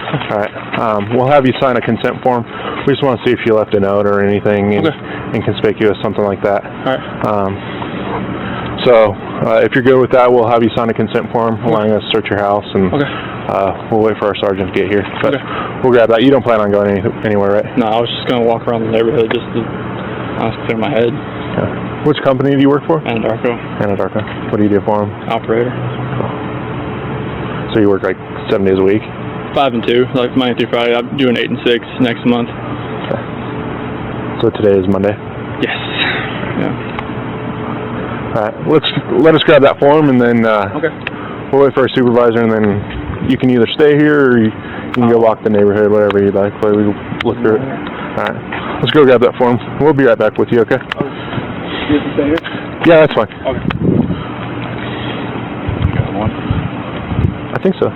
All right. We'll have you sign a consent form. We just want to see if you left a note or anything inconspicuous, something like that. All right. So if you're good with that, we'll have you sign a consent form allowing us to search your house, and we'll wait for our sergeant to get here. But we'll grab that. You don't plan on going anywhere, right? No, I was just going to walk around the neighborhood just to clear my head. Yeah. Which company do you work for? Anadarko. Anadarko. What do you do for them? Operator. So you work like 7 days a week? 5 and 2, like Monday through Friday. I'm doing 8 and 6 next month. Okay. So today is Monday? Yes. Yeah. All right. Let us grab that form, and then we'll wait for our supervisor, and then you can either stay here or you can go walk the neighborhood, whatever you'd like, while we look through it. All right. Let's go grab that form. We'll be right back with you, okay? You have to stay here? Yeah, that's fine. Okay. You got one? I think so.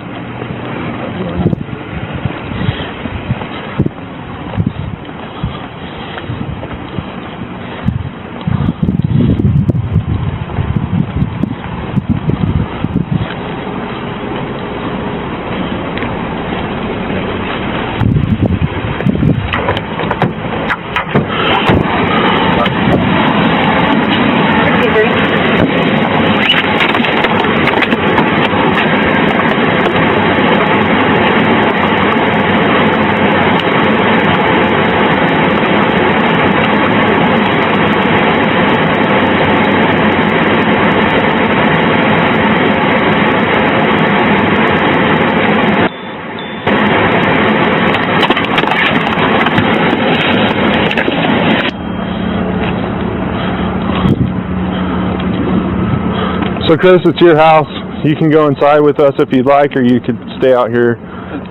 So Chris, it's your house. You can go inside with us if you'd like, or you could stay out here.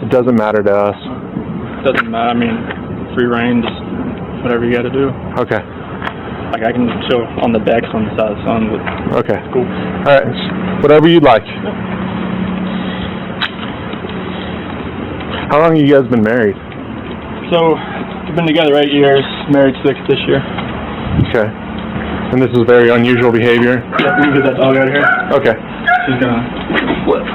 It doesn't matter to us. Doesn't matter. I mean, free reign, just whatever you got to do. Okay. Like I can chill on the decks on the side of the sun, but okay. Cool. All right. Whatever you'd like. How long have you guys been married? So we've been together 8 years, married 6 this year. Okay. And this is very unusual behavior? Yeah, we can get that dog out of here. Okay. She's gonna flip.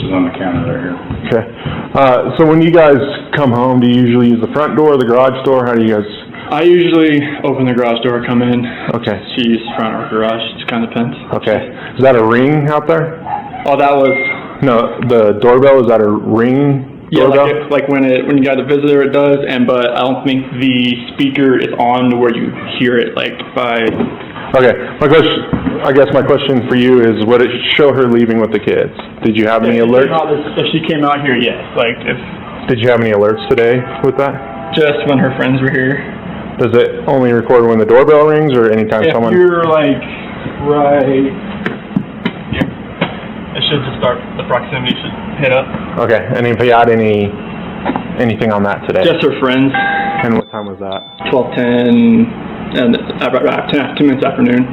On the counter right here. Okay. So when you guys come home, do you usually use the front door or the garage door? How do you guys? I usually open the garage door, come in. Okay. She uses front or garage. It kind of depends. Okay. Is that a ring out there? Oh, that was. No, the doorbell, is that a ring? Yeah, like when you got a visitor, it does. But I don't think the speaker is on to where you hear it. Like by. Okay. I guess my question for you is, would it show her leaving with the kids? Did you have any alerts? If she came out here, yes. Like if. Did you have any alerts today with that? Just when her friends were here. Does it only record when the doorbell rings, or anytime someone? If you're like right here, it should just start. The proximity should hit up. Okay. And if you had anything on that today? Just her friends. And what time was that? 12:10 and about 10 minutes afternoon.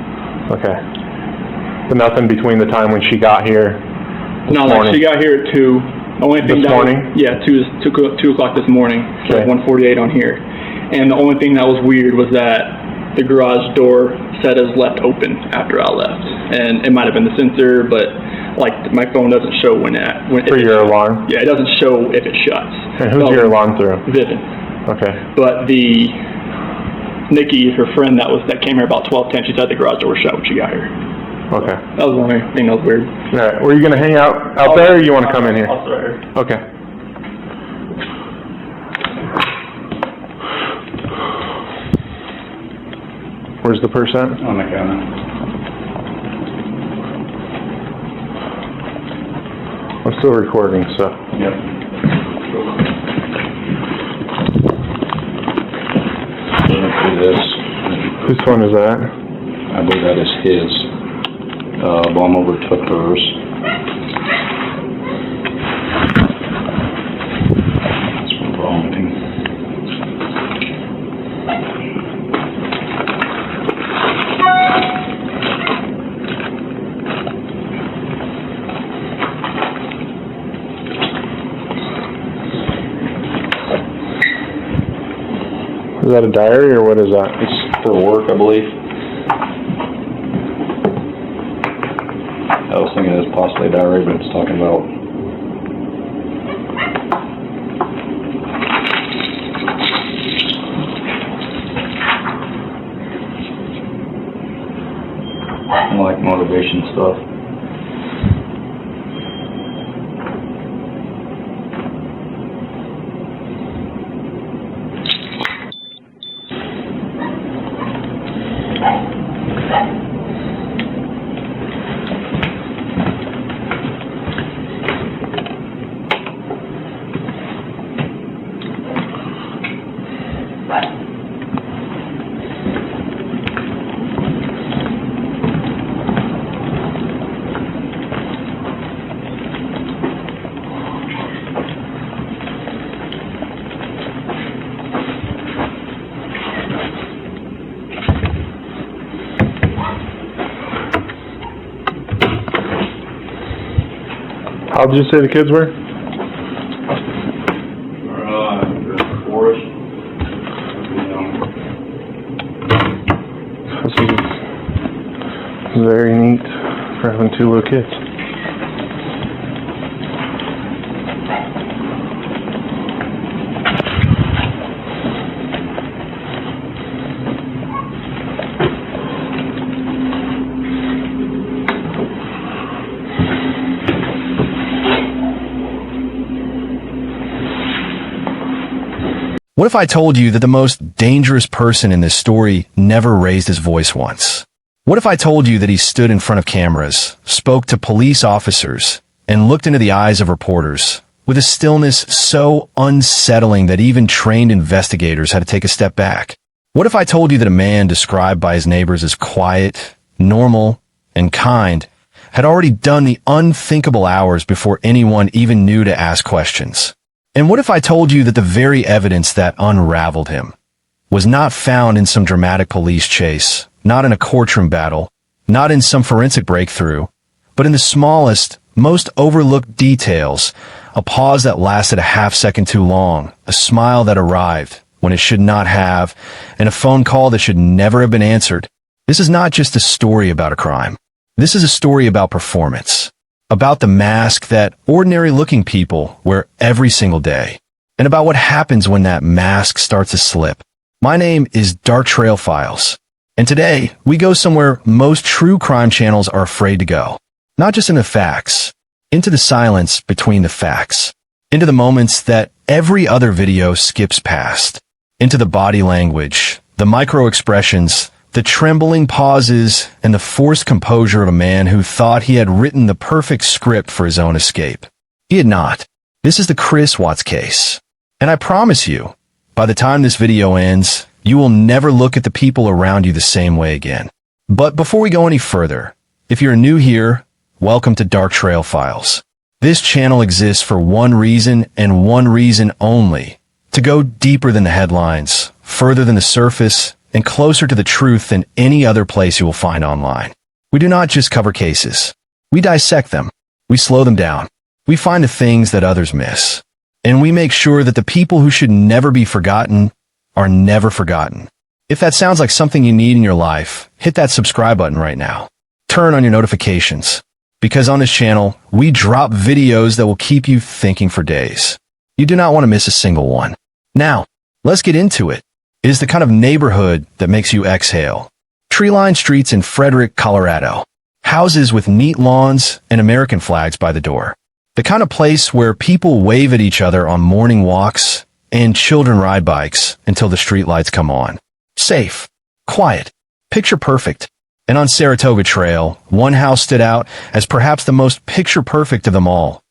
Okay. But nothing between the time when she got here. No, like she got here at 2. Only thing this morning? Yeah, 2 o'clock this morning. Okay. 1:48 on here. And the only thing that was weird was that the garage door said is left open after I left, and it might have been the sensor, but like my phone doesn't show when for your alarm. Yeah, it doesn't show if it shuts. And who's your alarm through? Vivian. Okay. But the Nikki, her friend that came here about 12:10, she said the garage door was shut when she got here. Okay. That was the only thing that was weird. All right. Were you gonna hang out there, or you want to come in here? I'll start here. Okay. Where's the purse at? On the counter. I'm still recording, so. Yep. This. Whose phone is that? I believe that is his. Bomb overtook hers. That's from vomiting. Is that a diary or what is that? It's for work, I believe. I was thinking it was possibly a diary, but it's talking about like motivation stuff. How did you say the kids were? Forest. This is very neat for having two little kids. What if I told you that the most dangerous person in this story never raised his voice once? What if I told you that he stood in front of cameras, spoke to police officers, and looked into the eyes of reporters with a stillness so unsettling that even trained investigators had to take a step back? What if I told you that a man described by his neighbors as quiet, normal, and kind had already done the unthinkable hours before anyone even knew to ask questions? And what if I told you that the very evidence that unraveled him was not found in some dramatic police chase, not in a courtroom battle, not in some forensic breakthrough, but in the smallest, most overlooked details, a pause that lasted a half second too long, a smile that arrived when it should not have, and a phone call that should never have been answered? This is not just a story about a crime. This is a story about performance. About the mask that ordinary-looking people wear every single day, and about what happens when that mask starts to slip. My name is Dark Trail Files, and today we go somewhere most true crime channels are afraid to go. Not just in the facts, into the silence between the facts, into the moments that every other video skips past, into the body language, the micro-expressions, the trembling pauses, and the forced composure of a man who thought he had written the perfect script for his own escape. He had not. This is the Chris Watts case. And I promise you, by the time this video ends, you will never look at the people around you the same way again. But before we go any further, if you're new here, welcome to Dark Trail Files. This channel exists for one reason and one reason only: to go deeper than the headlines, further than the surface, and closer to the truth than any other place you will find online. We do not just cover cases. We dissect them. We slow them down. We find the things that others miss. And we make sure that the people who should never be forgotten are never forgotten. If that sounds like something you need in your life, hit that subscribe button right now. Turn on your notifications. Because on this channel, we drop videos that will keep you thinking for days. You do not want to miss a single one. Now, let's get into it. It is the kind of neighborhood that makes you exhale. Tree-lined streets in Frederick, Colorado. Houses with neat lawns and American flags by the door. The kind of place where people wave at each other on morning walks and children ride bikes until the streetlights come on. Safe, quiet, picture perfect. And on Saratoga Trail, one house stood out as perhaps the most picture perfect of them all.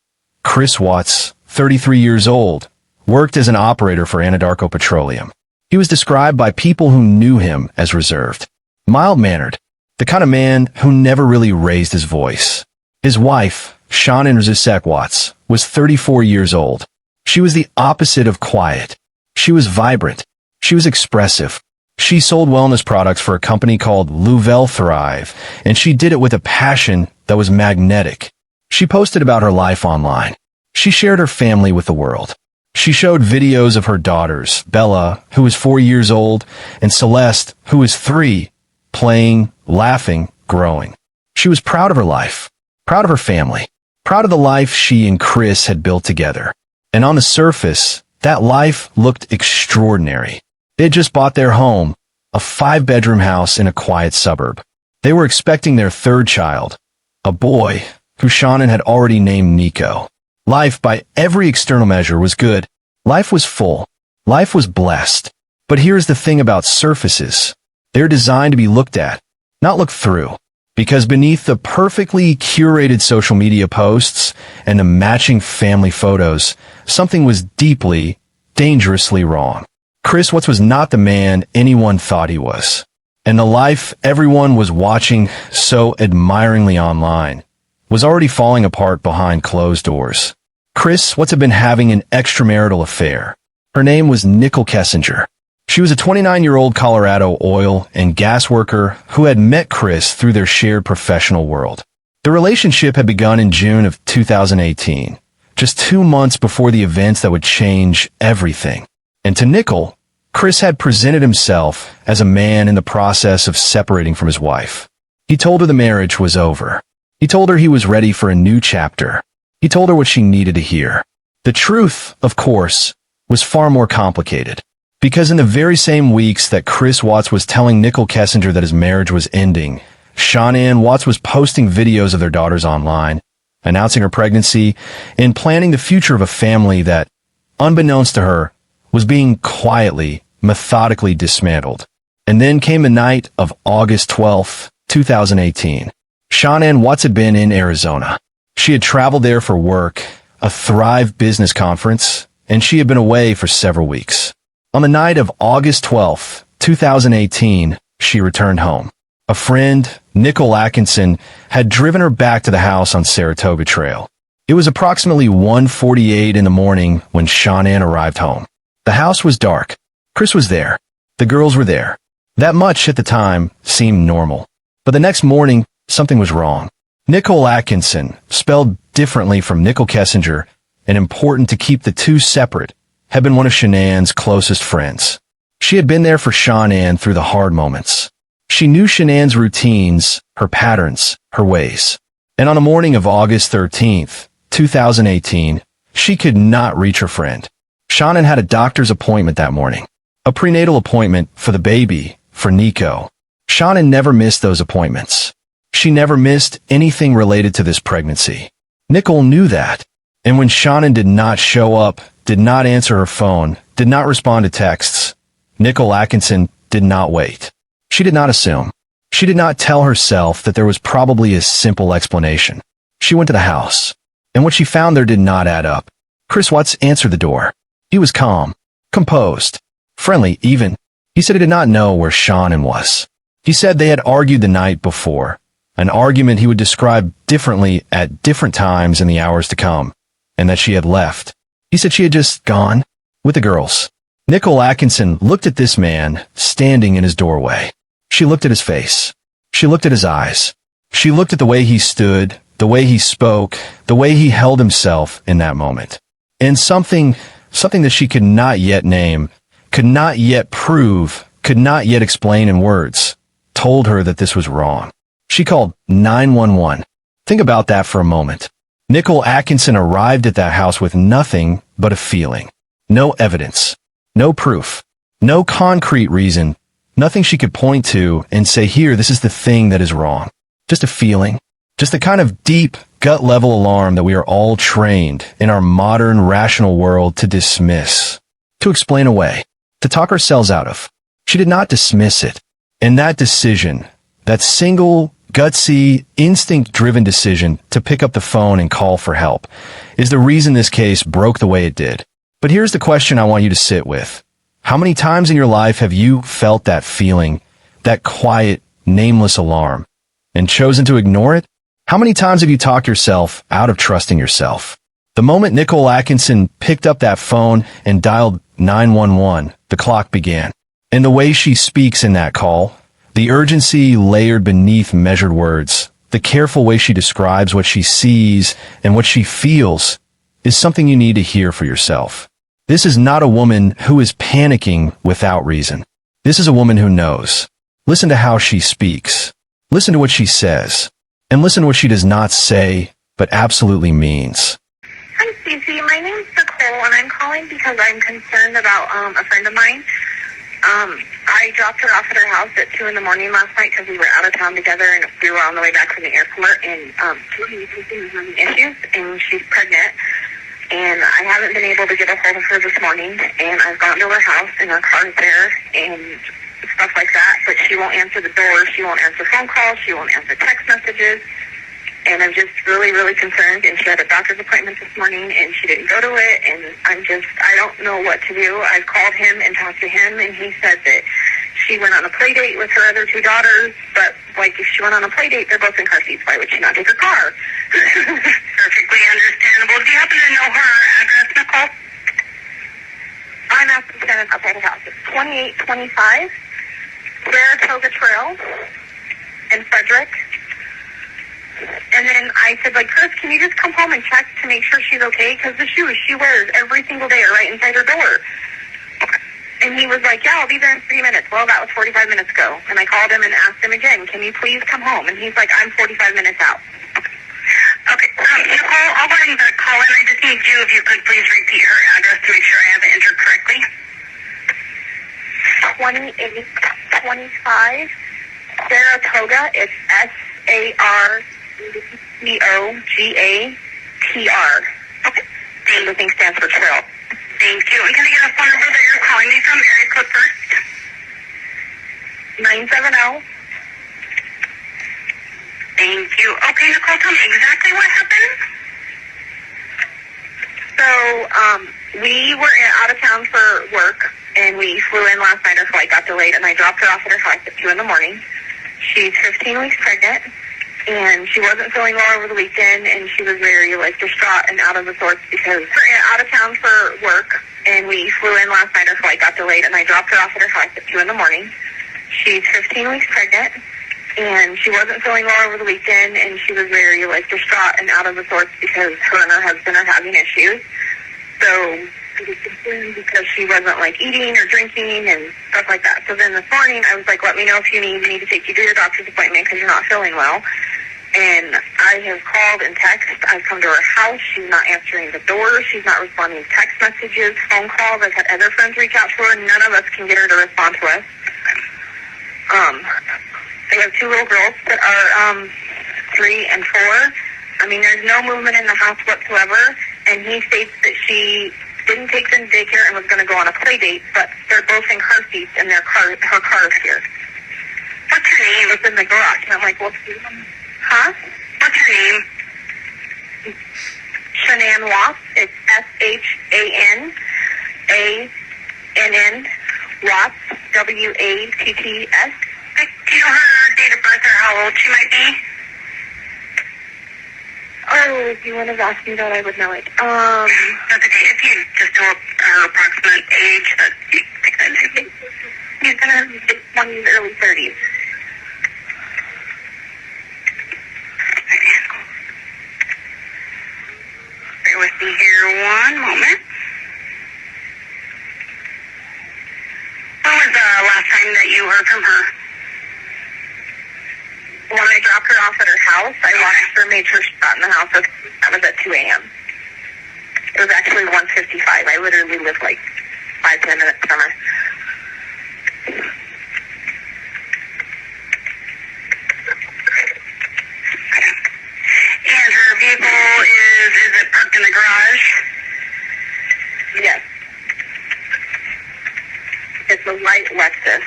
Chris Watts, 33 years old, worked as an operator for Anadarko Petroleum. He was described by people who knew him as reserved, mild-mannered, the kind of man who never really raised his voice. His wife, Shannon Zizek Watts, was 34 years old. She was the opposite of quiet. She was vibrant. She was expressive. She sold wellness products for a company called Louvel Thrive, and she did it with a passion that was magnetic. She posted about her life online. She shared her family with the world. She showed videos of her daughters, Bella, who was 4 years old, and Celeste, who was 3, playing, laughing, growing. She was proud of her life, proud of her family, proud of the life she and Chris had built together. And on the surface, that life looked extraordinary. They had just bought their home, a 5-bedroom house in a quiet suburb. They were expecting their 3rd child, a boy, who Shannon had already named Nico. Life, by every external measure, was good. Life was full. Life was blessed. But here's the thing about surfaces. They're designed to be looked at, not looked through. Because beneath the perfectly curated social media posts and the matching family photos, something was deeply, dangerously wrong. Chris Watts was not the man anyone thought he was. And the life everyone was watching so admiringly online was already falling apart behind closed doors. Chris Watts had been having an extramarital affair. Her name was Nicole Kessinger. She was a 29-year-old Colorado oil and gas worker who had met Chris through their shared professional world. The relationship had begun in June of 2018, just 2 months before the events that would change everything. And to Nichol, Chris had presented himself as a man in the process of separating from his wife. He told her the marriage was over. He told her he was ready for a new chapter. He told her what she needed to hear. The truth, of course, was far more complicated. Because in the very same weeks that Chris Watts was telling Nicole Kessinger that his marriage was ending, Shannon Watts was posting videos of their daughters online, announcing her pregnancy, and planning the future of a family that, unbeknownst to her, was being quietly, methodically dismantled. And then came the night of August 12th, 2018. Shannon Watts had been in Arizona. She had traveled there for work, a Thrive business conference, and she had been away for several weeks. On the night of August 12th, 2018, she returned home. A friend, Nicole Atkinson, had driven her back to the house on Saratoga Trail. It was approximately 1:48 in the morning when Shannon arrived home. The house was dark. Chris was there. The girls were there. That much at the time seemed normal. But the next morning, something was wrong. Nicole Atkinson, spelled differently from Nicole Kessinger, and important to keep the two separate, had been one of Shannon's closest friends. She had been there for Shannon through the hard moments. She knew Shannon's routines, her patterns, her ways. And on the morning of August 13th, 2018, she could not reach her friend. Shannon had a doctor's appointment that morning. A prenatal appointment for the baby, for Nico. Shannon never missed those appointments. She never missed anything related to this pregnancy. Nichol knew that. And when Shannon did not show up, did not answer her phone, did not respond to texts, Nicole Atkinson did not wait. She did not assume. She did not tell herself that there was probably a simple explanation. She went to the house, and what she found there did not add up. Chris Watts answered the door. He was calm, composed, friendly even. He said he did not know where Shannon was. He said they had argued the night before, an argument he would describe differently at different times in the hours to come, and that she had left. He said she had just gone with the girls. Nicole Atkinson looked at this man standing in his doorway. She looked at his face. She looked at his eyes. She looked at the way he stood, the way he spoke, the way he held himself in that moment. And something that she could not yet name, could not yet prove, could not yet explain in words, told her that this was wrong. She called 911. Think about that for a moment. Nicole Atkinson arrived at that house with nothing but a feeling. No evidence. No proof. No concrete reason. Nothing she could point to and say, here, this is the thing that is wrong. Just a feeling. Just the kind of deep, gut-level alarm that we are all trained in our modern, rational world to dismiss, to explain away, to talk ourselves out of. She did not dismiss it. And that decision, that single, gutsy, instinct-driven decision to pick up the phone and call for help, is the reason this case broke the way it did. But here's the question I want you to sit with. How many times in your life have you felt that feeling, that quiet, nameless alarm, and chosen to ignore it? How many times have you talked yourself out of trusting yourself? The moment Nicole Atkinson picked up that phone and dialed 911, the clock began. And the way she speaks in that call, the urgency layered beneath measured words, the careful way she describes what she sees and what she feels, is something you need to hear for yourself. This is not a woman who is panicking without reason. This is a woman who knows. Listen to how she speaks. Listen to what she says. And listen to what she does not say, but absolutely means. Hi, Stacey. My name's Nicole, and I'm calling because I'm concerned about a friend of mine. I dropped her off at her house at 2 in the morning last night because we were out of town together, and we were on the way back from the airport, and she's having issues, and she's pregnant. And I haven't been able to get a hold of her this morning, and I've gone to her house, and her car's there, and stuff like that, but she won't answer the door, she won't answer phone calls, she won't answer text messages, and I'm just really, really concerned. And she had a doctor's appointment this morning, and she didn't go to it, and I don't know what to do. I've called him and talked to him, and he said that she went on a play date with her other 2 daughters, but, like, if she went on a play date, they're both in car seats. Why would she not take her car? Perfectly understandable. Do you happen to know her address, Nicole? I'm asking to send it up at her house. It's 2825 Saratoga Trail in Frederick. And then I said, like, Chris, can you just come home and check to make sure she's okay? Because the shoes she wears every single day are right inside her door. And he was like, yeah, I'll be there in 3 minutes. Well, that was 45 minutes ago. And I called him and asked him again, can you please come home? And he's like, I'm 45 minutes out. Okay, Nicole, I'll go ahead and call in. I just need you, if you could please repeat her address to make sure I have it entered correctly. 2825 Saratoga. It's SARCOGATR. Okay. And the thing stands for trail. Thank you. And can I get a phone number that you're calling me from? Area code first. 970. Thank you. Okay, Nicole, tell me exactly what happened. So, we were out of town for work, and we flew in last night. Our flight got delayed, and I dropped her off at her house at 2 in the morning. She's 15 weeks pregnant, and she wasn't feeling well over the weekend, and she was very, like, distraught and out of the sorts because we're out of town for work, and we flew in last night. Our flight got delayed, and I dropped her off at her house at 2 in the morning. She's 15 weeks pregnant, and she wasn't feeling well over the weekend, and she was very, like, distraught and out of the sorts because her and her husband are having issues. So I was concerned because she wasn't, like, eating or drinking and stuff like that. So then this morning I was like, let me know if you need me to take you to your doctor's appointment because you're not feeling well. And I have called and texted. I've come to her house. She's not answering the door. She's not responding to text messages, phone calls. I've had other friends reach out to her. None of us can get her to respond to us. They have 2 little girls that are 3 and 4. I mean, there's no movement in the house whatsoever. And he states that she didn't take them to daycare and was going to go on a play date, but they're both in car seats and her car is here. What's her name? It's in the garage. And I'm like, well, huh? What's her name? Shanann Watts. It's SHANANN Watts, WATTS. Do you know her date of birth or how old she might be? Oh, if you would have asked me that, I would know it. That's okay. If you just know her approximate age, that you take that into. He's in her early 30s. Bear with me here one moment. When was the last time that you heard from her? When I dropped her off at her house, I watched her, made sure she got in the house. That was at 2 a.m. It was actually 1:55. I literally lived like 5-10 minutes from her. And her vehicle is it parked in the garage? Yes. It's a white Lexus.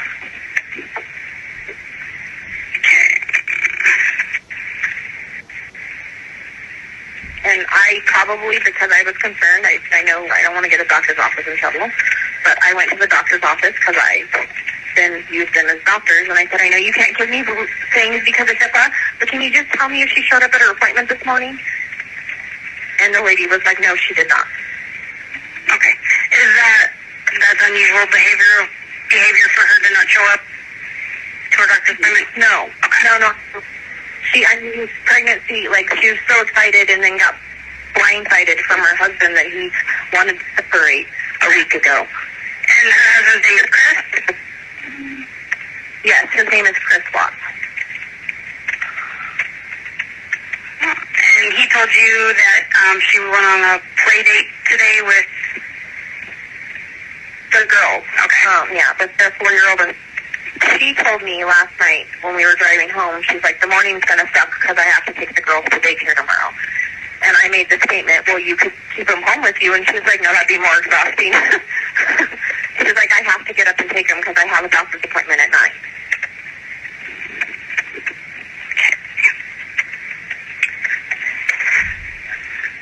And I probably, because I was concerned, I know I don't want to get a doctor's office in trouble, but I went to the doctor's office because I've been used them as doctors, and I said, I know you can't give me things because of HIPAA, but can you just tell me if she showed up at her appointment this morning? And the lady was like, no, she did not. Okay. Is that's unusual behavior for her to not show up to her doctor's appointment? No. Okay. No. I mean, pregnancy, like, she was so excited and then got blindsided from her husband that he wanted to separate. a week ago. And her husband's name is Chris? Yes, his name is Chris Watts. And he told you that she went on a play date today with The girls. Okay. Yeah, but the 4-year-old, and she told me last night when we were driving home, she's like, the morning's going to suck because I have to take the girls to daycare tomorrow. And I made the statement, well, you could keep them home with you. And she's like, no, that'd be more exhausting. She's like, I have to get up and take them because I have a doctor's appointment at 9.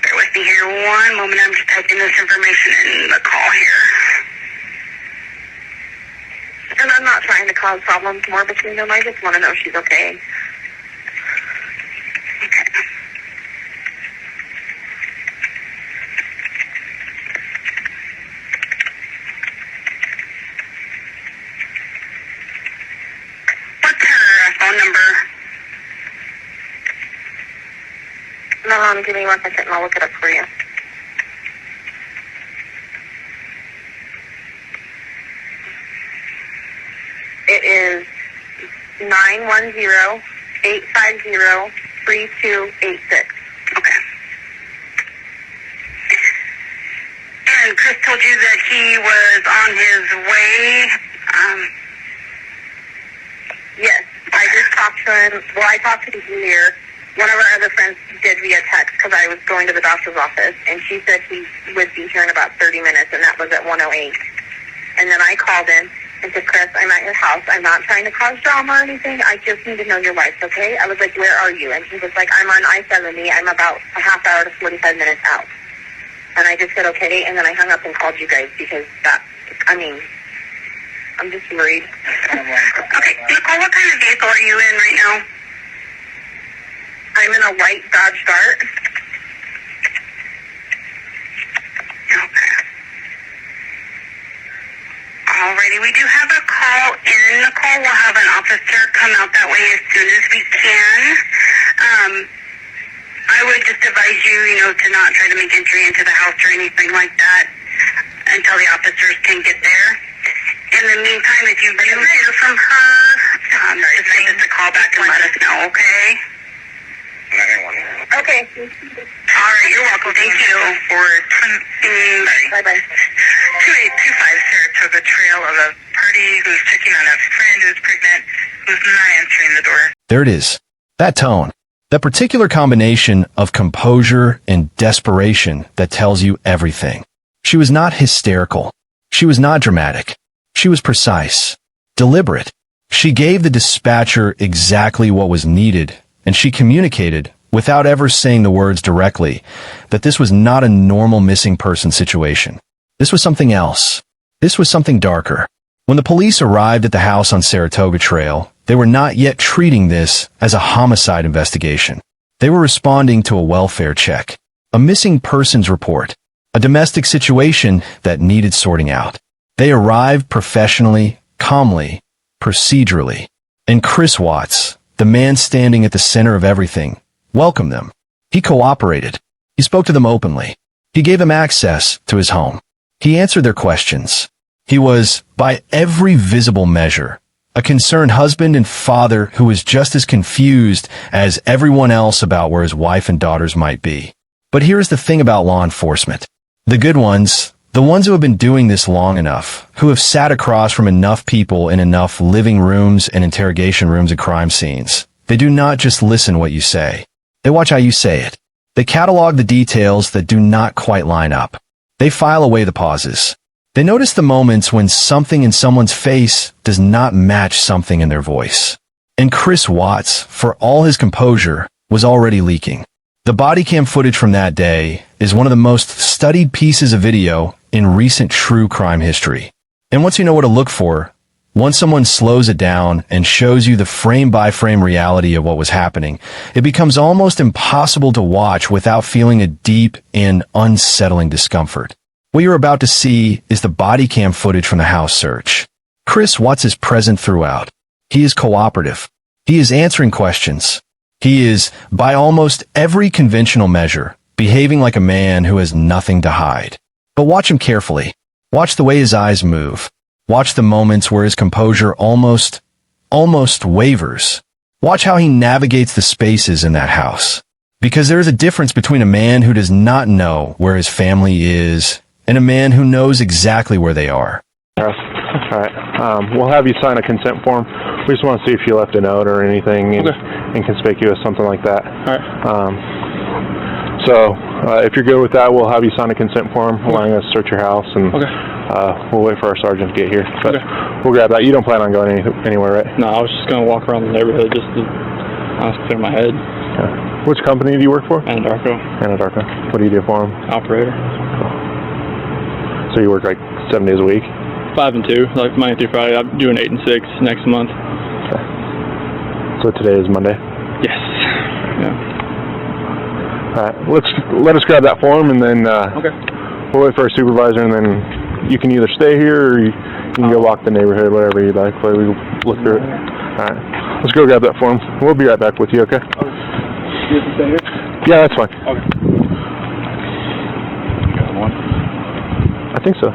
Bear with me here one moment. I'm just typing this information in the call here. And I'm not trying to cause problems more between them. I just want to know she's okay. Okay. What's her phone number? Give me 1 second and I'll look it up for you. It is 910-850-3286. Okay. And Chris told you that he was on his way. Yes, I just talked to him. Well, I talked to him here. One of our other friends did via text because I was going to the doctor's office, and she said he would be here in about 30 minutes, and that was at 1:08. And then I called him and said, Chris, I'm at your house. I'm not trying to cause drama or anything. I just need to know your life, okay? I was like, where are you? And he was like, I'm on I-70. I'm about a half hour to 45 minutes out. And I just said, okay, and then I hung up and called you guys because I'm just worried. Okay, Nicole, what kind of vehicle are you in right now? I'm in a white Dodge Dart. Okay. Alrighty, we do have a call in, Nicole. We'll have an officer come out that way as soon as we can. I would just advise you, to not try to make entry into the house or anything like that until the officers can get there. In the meantime, if you do hear from her, just give us a call back and let us know, okay? Okay. All right, you're welcome. Thank you. Bye-bye. 2825 Saratoga Trail of a party who's checking on a friend who's pregnant who's not answering the door. There it is. That tone. That particular combination of composure and desperation that tells you everything. She was not hysterical. She was not dramatic. She was precise, deliberate. She gave the dispatcher exactly what was needed, and she communicated, without ever saying the words directly, that this was not a normal missing person situation. This was something else. This was something darker. When the police arrived at the house on Saratoga Trail, they were not yet treating this as a homicide investigation. They were responding to a welfare check, a missing persons report, a domestic situation that needed sorting out. They arrived professionally, calmly, procedurally. And Chris Watts, the man standing at the center of everything, welcomed them. He cooperated. He spoke to them openly. He gave them access to his home. He answered their questions. He was, by every visible measure, a concerned husband and father who was just as confused as everyone else about where his wife and daughters might be. But here's the thing about law enforcement. The good ones, the ones who have been doing this long enough, who have sat across from enough people in enough living rooms and interrogation rooms at crime scenes, they do not just listen what you say. They watch how you say it. They catalog the details that do not quite line up. They file away the pauses. They notice the moments when something in someone's face does not match something in their voice. And Chris Watts, for all his composure, was already leaking. The Bodycam footage from that day is one of the most studied pieces of video in recent true crime history. And once you know what to look for, once someone slows it down and shows you the frame-by-frame reality of what was happening, it becomes almost impossible to watch without feeling a deep and unsettling discomfort. What you're about to see is the Bodycam footage from the house search. Chris Watts is present throughout. He is cooperative. He is answering questions. He is, by almost every conventional measure, behaving like a man who has nothing to hide. But watch him carefully. Watch the way his eyes move. Watch the moments where his composure almost wavers. Watch how he navigates the spaces in that house. Because there is a difference between a man who does not know where his family is and a man who knows exactly where they are. All right. We'll have you sign a consent form. We just want to see if you left a note or anything inconspicuous, something like that. All right. So if you're good with that, we'll have you sign a consent form allowing us to search your house, and we'll wait for our sergeant to get here. But we'll grab that. You don't plan on going anywhere, right? No, I was just gonna walk around the neighborhood just to honestly clear my head. Yeah. Which company do you work for? Anadarko. Anadarko. What do you do for them? Operator. So you work like 7 days a week? 5 and 2, like Monday through Friday. I'm doing 8 and 6 next month. Okay. So today is Monday? Yes. Yeah. All right. Let us grab that form, and then we'll wait for our supervisor, and then you can either stay here or you can go walk the neighborhood, whatever you like. We can look through it. All right. Let's go grab that form. We'll be right back with you, okay? You have to stay here? Yeah, that's fine. Okay. Got one? I think so.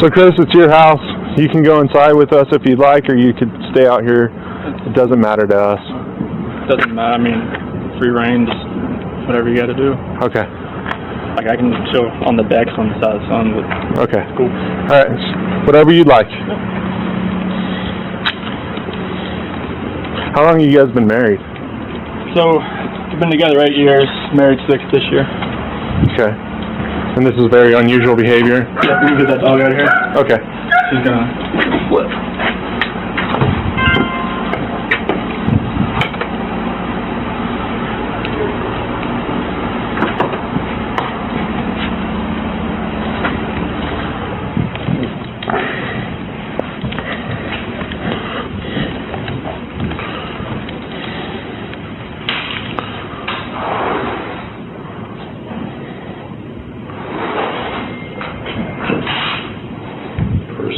So Chris, it's your house. You can go inside with us if you'd like, or you could stay out here. It doesn't matter to us. Doesn't matter. I mean, free reign, just whatever you got to do. Okay. Like I can chill on the decks on the side of the sun, but Okay. cool. All right. Whatever you'd like. How long have you guys been married? So, we've been together 8 years, married 6 this year. Okay. And this is very unusual behavior? Yeah, we can get that dog out of here. Okay. She's gonna flip.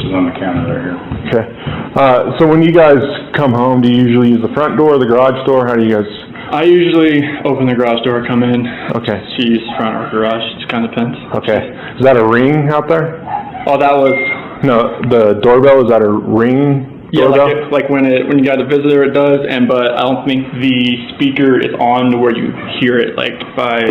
On the counter right here. Okay. So when you guys come home, do you usually use the front door or the garage door? How do you guys? I usually open the garage door, come in. Okay. She uses front or garage, it just kind of depends. Okay. Is that a ring out there? Oh, that was... No, the doorbell, is that a ring Yeah, doorbell? like when you got a visitor, it does, but I don't think the speaker is on to where you hear it, like by...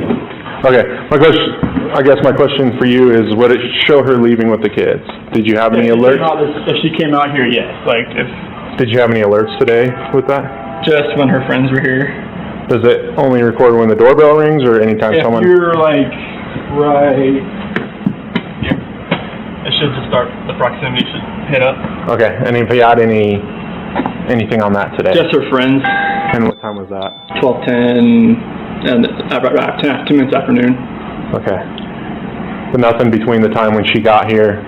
Okay. My question for you is, would it show her leaving with the kids? Did you have any alerts? If she came out here, yes. Like if... Did you have any alerts today with that? Just when her friends were here. Does it only record when the doorbell rings, or anytime someone? If you're like right here, it should just start. The proximity should hit up. Okay. And if you had anything on that today? Just her friends. And what time was that? 12:10 and about 10 minutes afternoon. Okay. But nothing between the time when she got here.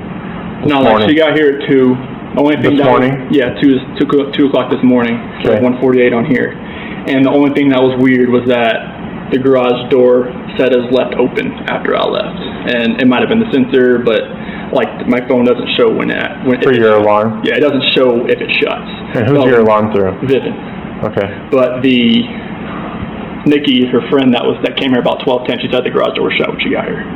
No, like she got here at 2. The only thing This morning? Yeah, 2 o'clock this morning. So Okay. 1:48 on here. And the only thing that was weird was that the garage door said is left open after I left, and it might have been the sensor, but like my phone doesn't show when For your alarm? Yeah, it doesn't show if it shuts. And who's your alarm through? Vivid. Okay. But the Nikki, her friend that came here about 12:10, she said the garage door was shut when she got here.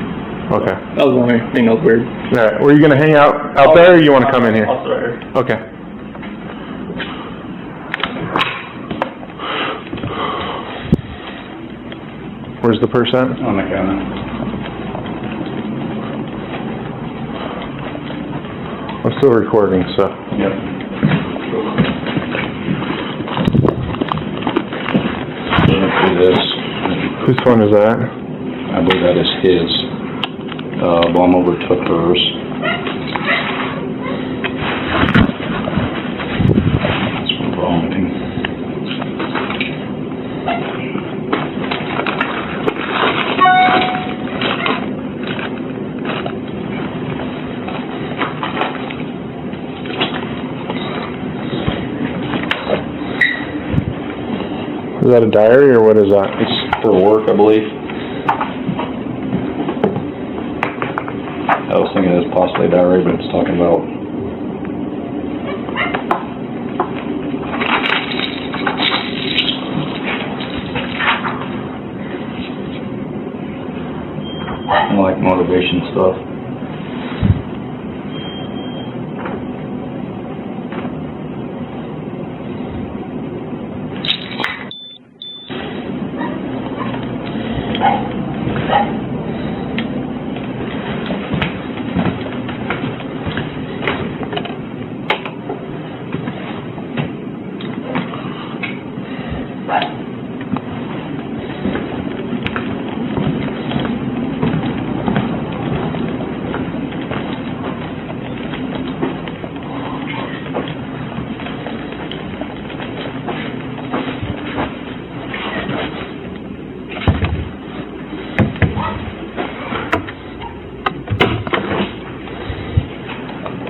Okay. That was the only thing that was weird. All right. Were you going to hang out there, or you want to come in here? I'll sit right here. Okay. Where's the percent? On the counter. I'm still recording, so. Yep. Whose phone is that? I believe that is his. Mom overtook hers. That's from vomiting. Is that a diary or what is that? It's for work, I believe. I was thinking it was possibly a diary, but it's talking about like motivation stuff.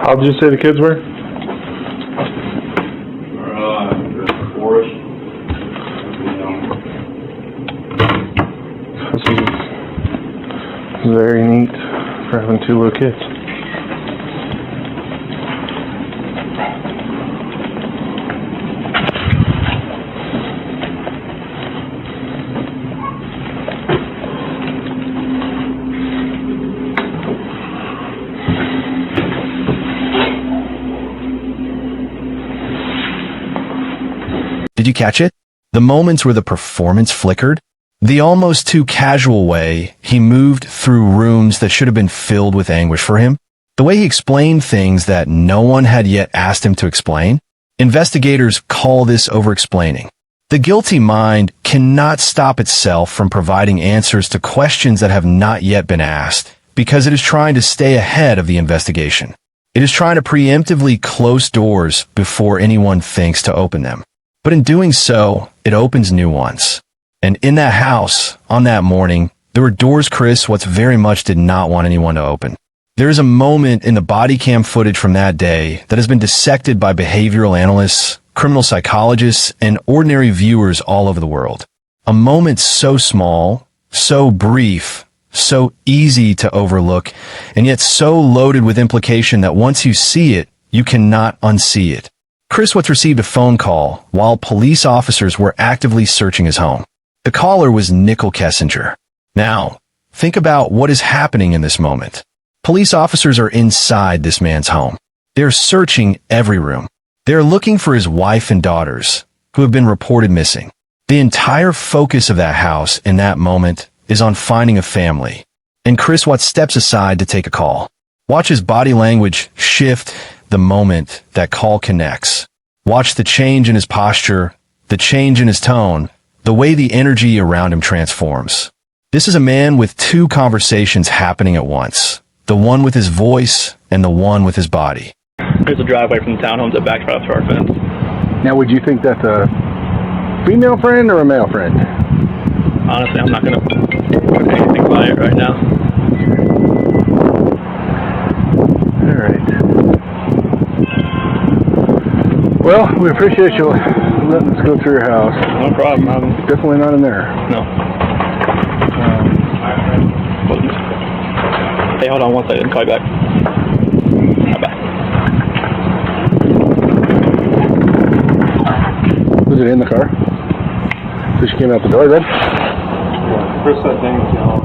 How did you say the kids were? Forest. This is very neat for having two little kids. Did you catch it? The moments where the performance flickered? The almost too casual way he moved through rooms that should have been filled with anguish for him? The way he explained things that no one had yet asked him to explain? Investigators call this over-explaining. The guilty mind cannot stop itself from providing answers to questions that have not yet been asked because it is trying to stay ahead of the investigation. It is trying to preemptively close doors before anyone thinks to open them. But in doing so, it opens new ones. And in that house, on that morning, there were doors Chris very much did not want anyone to open. There is a moment in the body cam footage from that day that has been dissected by behavioral analysts, criminal psychologists, and ordinary viewers all over the world. A moment so small, so brief, so easy to overlook, and yet so loaded with implication that once you see it, you cannot unsee it. Chris received a phone call while police officers were actively searching his home. The caller was Nicole Kessinger. Now, think about what is happening in this moment. Police officers are inside this man's home. They're searching every room. They're looking for his wife and daughters, who have been reported missing. The entire focus of that house in that moment is on finding a family. And Chris steps aside to take a call. Watch his body language shift the moment that call connects. Watch the change in his posture, the change in his tone, the way the energy around him transforms. This is a man with two conversations happening at once, the one with his voice and the one with his body. There's a driveway from the townhomes that backs right up to our fence. Now, would you think that's a female friend or a male friend? Honestly, I'm not going to put anything by it right now. All right. Well, we appreciate you letting us go through your house. No problem. Definitely not in there. No. Hey, hold on one second. I'll call you back. Bye-bye. Was it in the car? So she came out the door then? Yeah, Chris said things, you know.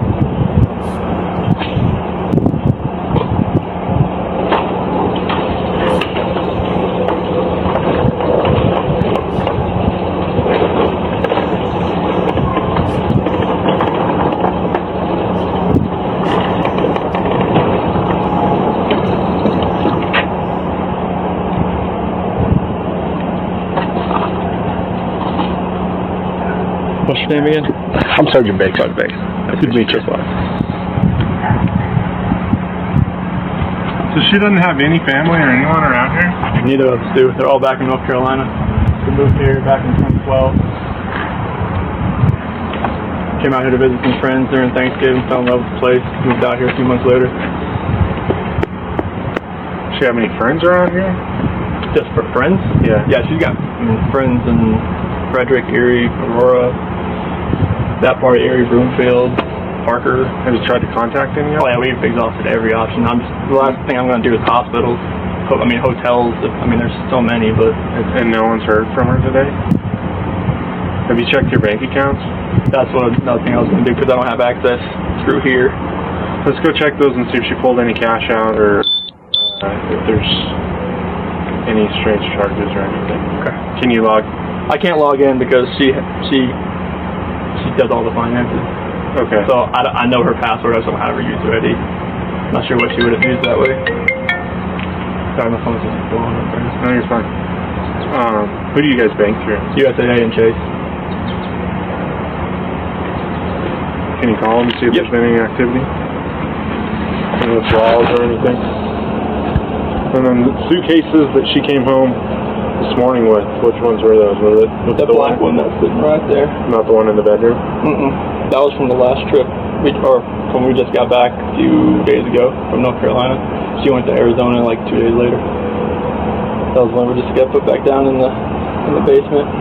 What's your name again? I'm Sergeant Bates. Sergeant Bates. Good to meet you. So she doesn't have any family or anyone around here? Neither of us do. They're all back in North Carolina. We moved here back in 2012. Came out here to visit some friends during Thanksgiving, fell in love with the place, moved out here a few months later. Does she have any friends around here? Just for friends? Yeah. Yeah, she's got friends in Frederick, Erie, Aurora, that part of Erie, Broomfield, Parker. Have you tried to contact any of Oh them? yeah, we've exhausted every option. The last thing I'm going to do is hospitals. Hotels. There's so many, but... And no one's heard from her today? Have you checked your bank accounts? That's another thing I was going to do, because I don't have access through here. Let's go check those and see if she pulled any cash out or if there's any strange charges or anything. Okay. Can you log? I can't log in because she does all the finances. Okay. So I know her password. I just don't have her used already. Not sure what she would have used that way. Sorry, my phone's just blowing up there. No, you're fine. Who do you guys bank through? USAA and Chase. Can you call them and see if there's been any activity? Any withdrawals or anything? And then the suitcases that she came home this morning with, which ones were those? Was it The black one that's sitting right there. Not the one in the bedroom? That was from the last trip, when we just got back a few days ago from North Carolina. She went to Arizona like 2 days later. That was when we just got put back down in the basement.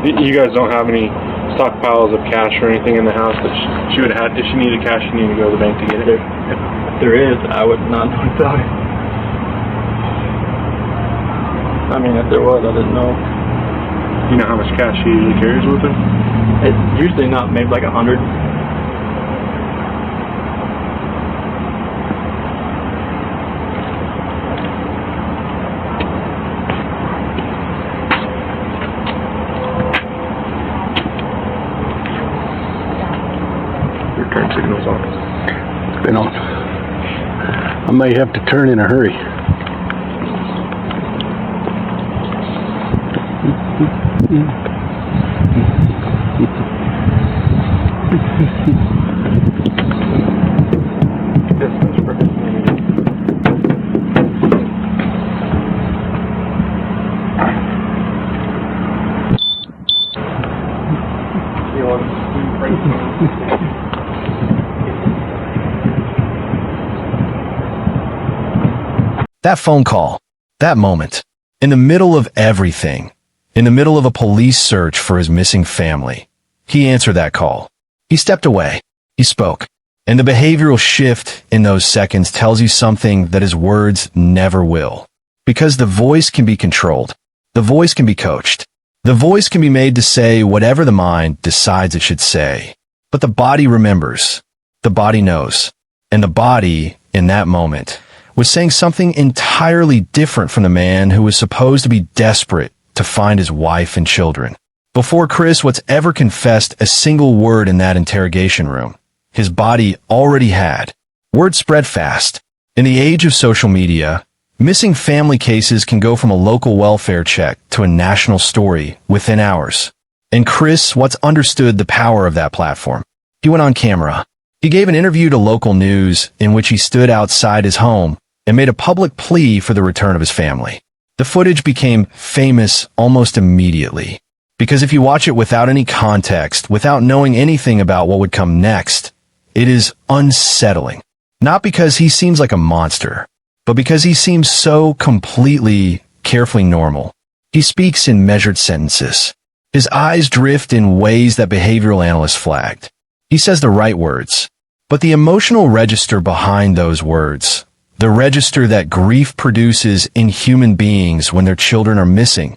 You guys don't have any stockpiles of cash or anything in the house that she would have had? If she needed cash, she needed to go to the bank to get it? If there is, I would not know about it. I mean, if there was, I didn't know. You know how much cash she usually carries with her? It's usually not, maybe like 100. Your turn signal's on. It's been on. I may have to turn in a hurry. That phone call, that moment, in the middle of everything, in the middle of a police search for his missing family, he answered that call. He stepped away. He spoke. And the behavioral shift in those seconds tells you something that his words never will. Because the voice can be controlled. The voice can be coached. The voice can be made to say whatever the mind decides it should say. But the body remembers. The body knows. And the body, in that moment, was saying something entirely different from the man who was supposed to be desperate to find his wife and children. Before Chris was ever confessed a single word in that interrogation room, his body already had. Word spread fast. In the age of social media, missing family cases can go from a local welfare check to a national story within hours. And Chris understood the power of that platform. He went on camera. He gave an interview to local news in which he stood outside his home and made a public plea for the return of his family. The footage became famous almost immediately, because if you watch it without any context, without knowing anything about what would come next, it is unsettling. Not because he seems like a monster, but because he seems so completely, carefully normal. He speaks in measured sentences. His eyes drift in ways that behavioral analysts flagged. He says the right words, but the emotional register behind those words, the register that grief produces in human beings when their children are missing,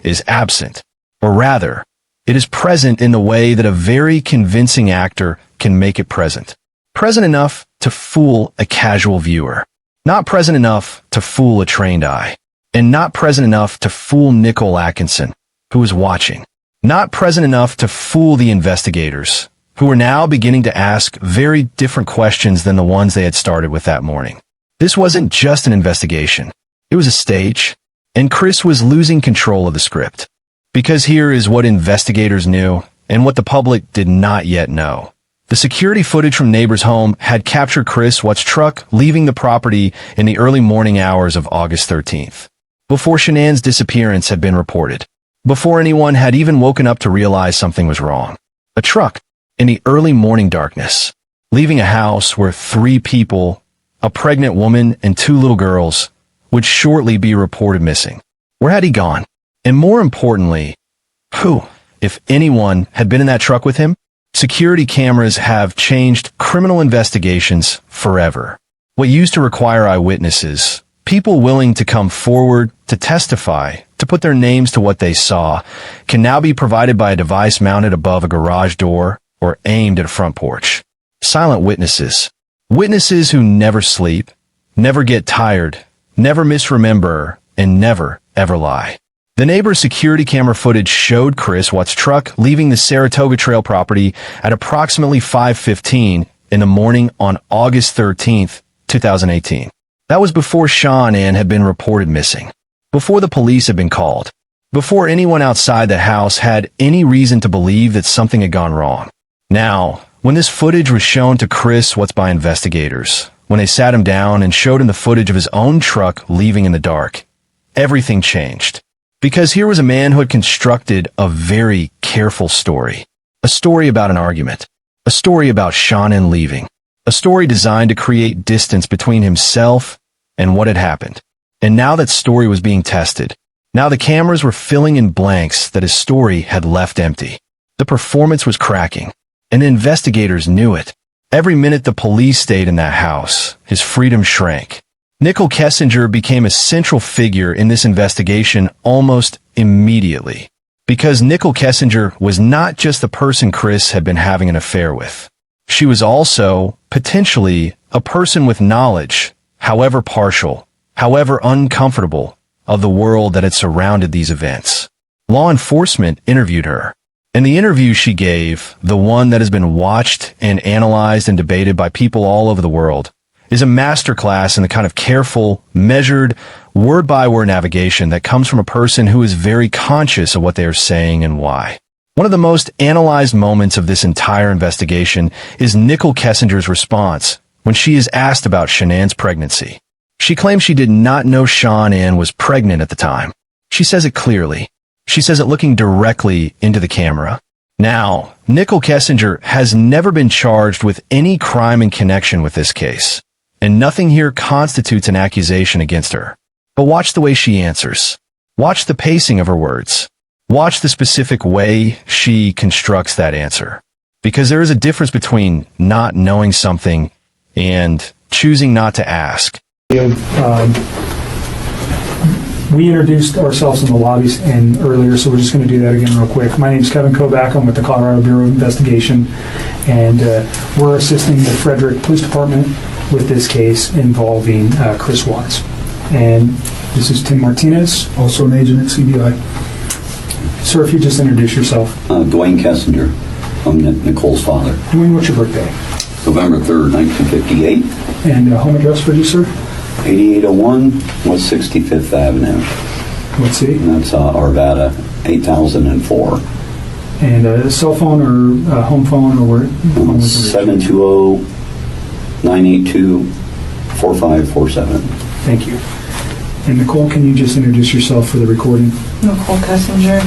is absent. Or rather, it is present in the way that a very convincing actor can make it present. Present enough to fool a casual viewer. Not present enough to fool a trained eye. And not present enough to fool Nicole Atkinson, who was watching. Not present enough to fool the investigators, who were now beginning to ask very different questions than the ones they had started with that morning. This wasn't just an investigation. It was a stage, and Chris was losing control of the script. Because here is what investigators knew, and what the public did not yet know. The security footage from neighbor's home had captured Chris Watt's truck leaving the property in the early morning hours of August 13th, before Shanann's disappearance had been reported, before anyone had even woken up to realize something was wrong. A truck, in the early morning darkness, leaving a house where 3 people, a pregnant woman and 2 little girls, would shortly be reported missing. Where had he gone? And more importantly, who, if anyone, had been in that truck with him? Security cameras have changed criminal investigations forever. What used to require eyewitnesses, people willing to come forward to testify, to put their names to what they saw, can now be provided by a device mounted above a garage door or aimed at a front porch. Silent witnesses. Witnesses who never sleep, never get tired, never misremember, and never, ever lie. The neighbor's security camera footage showed Chris Watt's truck leaving the Saratoga Trail property at approximately 5:15 in the morning on August 13th, 2018. That was before Shanann had been reported missing, before the police had been called, before anyone outside the house had any reason to believe that something had gone wrong. Now, when this footage was shown to Chris Watt by investigators, when they sat him down and showed him the footage of his own truck leaving in the dark, everything changed. Because here was a man who had constructed a very careful story. A story about an argument. A story about Shanann leaving. A story designed to create distance between himself and what had happened. And now that story was being tested. Now the cameras were filling in blanks that his story had left empty. The performance was cracking, and the investigators knew it. Every minute the police stayed in that house, his freedom shrank. Nicole Kessinger became a central figure in this investigation almost immediately. Because Nicole Kessinger was not just the person Chris had been having an affair with. She was also, potentially, a person with knowledge, however partial, however uncomfortable, of the world that had surrounded these events. Law enforcement interviewed her. And the interview she gave, the one that has been watched and analyzed and debated by people all over the world, is a masterclass in the kind of careful, measured, word-by-word navigation that comes from a person who is very conscious of what they are saying and why. One of the most analyzed moments of this entire investigation is Nicole Kessinger's response when she is asked about Shanann's pregnancy. She claims she did not know Shanann was pregnant at the time. She says it clearly. She says it looking directly into the camera. Now, Nicole Kessinger has never been charged with any crime in connection with this case, and nothing here constitutes an accusation against her. But watch the way she answers. Watch the pacing of her words. Watch the specific way she constructs that answer. Because there is a difference between not knowing something and choosing not to ask. We introduced ourselves in the lobbies and earlier, so we're just going to do that again real quick. My name is Kevin Kovac. I'm with the Colorado Bureau of Investigation, and we're assisting the Frederick Police Department with this case involving Chris Watts. And this is Tim Martinez, also an agent at CBI. Sir, if you just introduce yourself. Dwayne Kessinger. I'm Nicole's father. Dwayne, what's your birthday? November 3rd, 1958. And home address for you, sir? 8801 West 65th Avenue. Let's see. And that's Arvada, 8004. And cell phone or home phone or where? 720-982-4547. Thank you. And Nicole, can you just introduce yourself for the recording? Nicole Kessinger.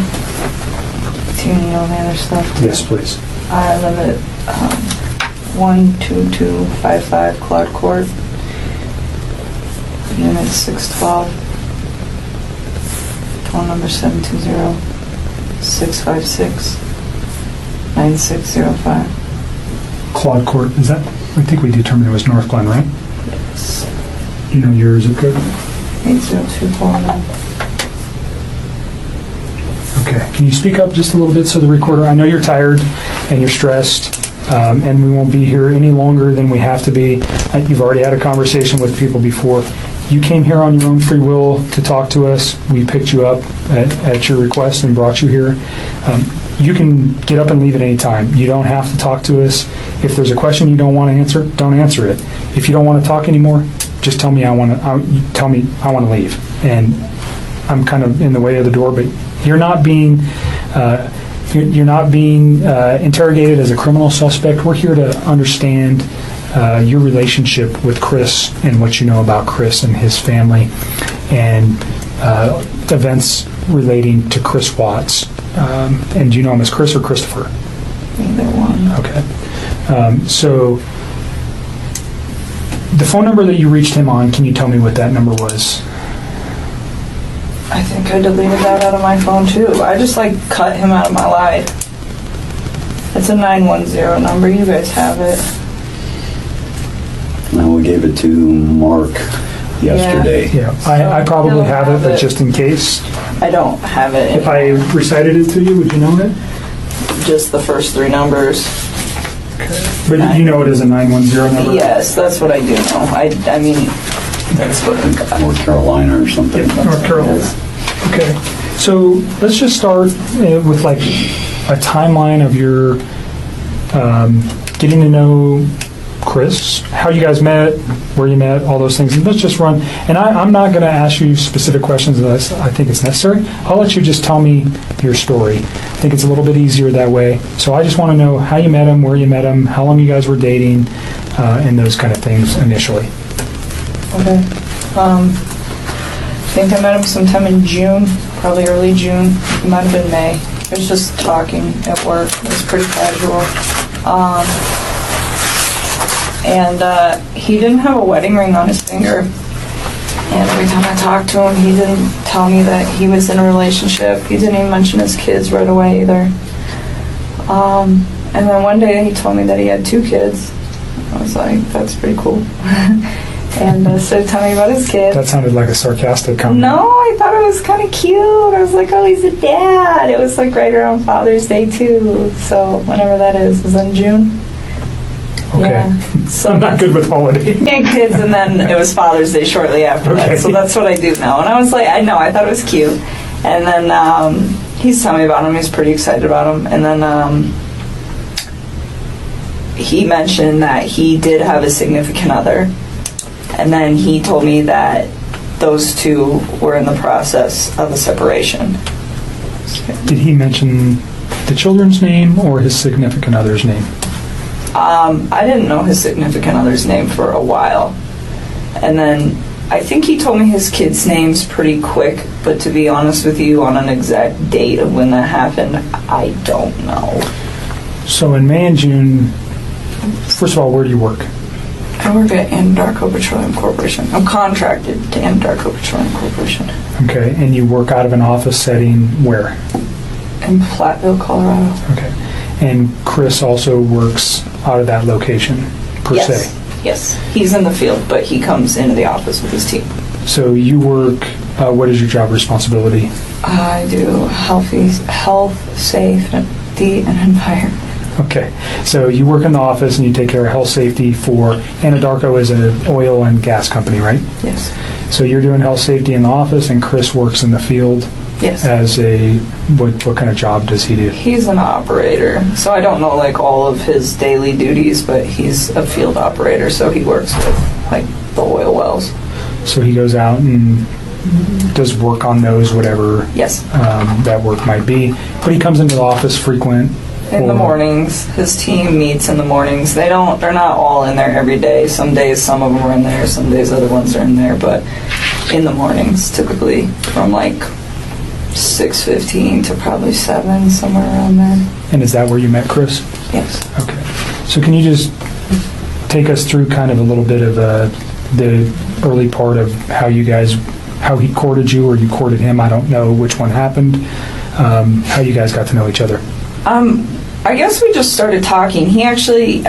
Do you need all the other stuff? Yes, please. I live at 12255 Clark Court, Unit 612, phone number 720-656-9605. Claude Court, is that? I think we determined it was North Glen, right? Yes. You know your zip code? 80249. Okay. Can you speak up just a little bit so the recorder, I know you're tired and you're stressed, and we won't be here any longer than we have to be. You've already had a conversation with people before. You came here on your own free will to talk to us. We picked you up at your request and brought you here. You can get up and leave at any time. You don't have to talk to us. If there's a question you don't want to answer, don't answer it. If you don't want to talk anymore, just tell me I want to leave, and I'm kind of in the way of the door, but you're not being interrogated as a criminal suspect. We're here to understand your relationship with Chris and what you know about Chris and his family, and events relating to Chris Watts. And do you know him as Chris or Christopher? Either one. Okay. So the phone number that you reached him on, can you tell me what that number was? I think I deleted that out of my phone too. I just like cut him out of my life. It's a 910 number. You guys have it. Well, we gave it to Mark yesterday. Yeah, I probably have it, but just in case. I don't have it. If I recited it to you, would you know it? Just the first 3 numbers. But you know it as a 910 number? Yes, that's what I do know. I mean, that's what I got. North Carolina or something. North Carolina. Okay. So let's just start with like a timeline of your getting to know Chris, how you guys met, where you met, all those things. And let's just run. And I'm not going to ask you specific questions unless I think it's necessary. I'll let you just tell me your story. I think it's a little bit easier that way. So I just want to know how you met him, where you met him, how long you guys were dating, and those kind of things initially. Okay. I think I met him sometime in June, probably early June. It might have been May. It was just talking at work. It was pretty casual. And he didn't have a wedding ring on his finger. And every time I talked to him, he didn't tell me that he was in a relationship. He didn't even mention his kids right away either. And then one day he told me that he had 2 kids. I was like, that's pretty cool. And so tell me about his kids. That sounded like a sarcastic comment. No, I thought it was kind of cute. I was like, oh, he's a dad. It was like right around Father's Day too. So whenever that is in June. Okay. Yeah. So I'm not good with holidays. and kids, and then it was Father's Day shortly after that. So that's what I do now. And I was like, I thought it was cute. And then he's telling me about him. He's pretty excited about him. And then he mentioned that he did have a significant other. And then he told me that those 2 were in the process of a separation. Did he mention the children's name or his significant other's name? I didn't know his significant other's name for a while. And then I think he told me his kids' names pretty quick, but to be honest with you, on an exact date of when that happened, I don't know. So in May and June, first of all, where do you work? I work at Anadarko Petroleum Corporation. I'm contracted to Anadarko Petroleum Corporation. Okay, and you work out of an office setting where? In Platteville, Colorado. Okay. And Chris also works out of that location, per se? Yes. He's in the field, but he comes into the office with his team. So you work, what is your job responsibility? I do health, safety, and environment. Okay, so you work in the office and you take care of health safety for Anadarko as an oil and gas company, right? Yes. So you're doing health safety in the office and Chris works in the field? Yes. As what kind of job does he do? He's an operator, so I don't know like all of his daily duties, but he's a field operator, so he works with like the oil wells. So he goes out and does work on those, whatever Yes. That work might be, but he comes into the office frequent? In the mornings. His team meets in the mornings. They're not all in there every day. Some days some of them are in there, some days other ones are in there, but in the mornings typically from like 6:15 to probably 7, somewhere around there. And is that where you met Chris? Yes. Okay. So can you just take us through kind of a little bit of the early part of how he courted you or you courted him? I don't know which one happened. How you guys got to know each other? I guess we just started talking. He actually,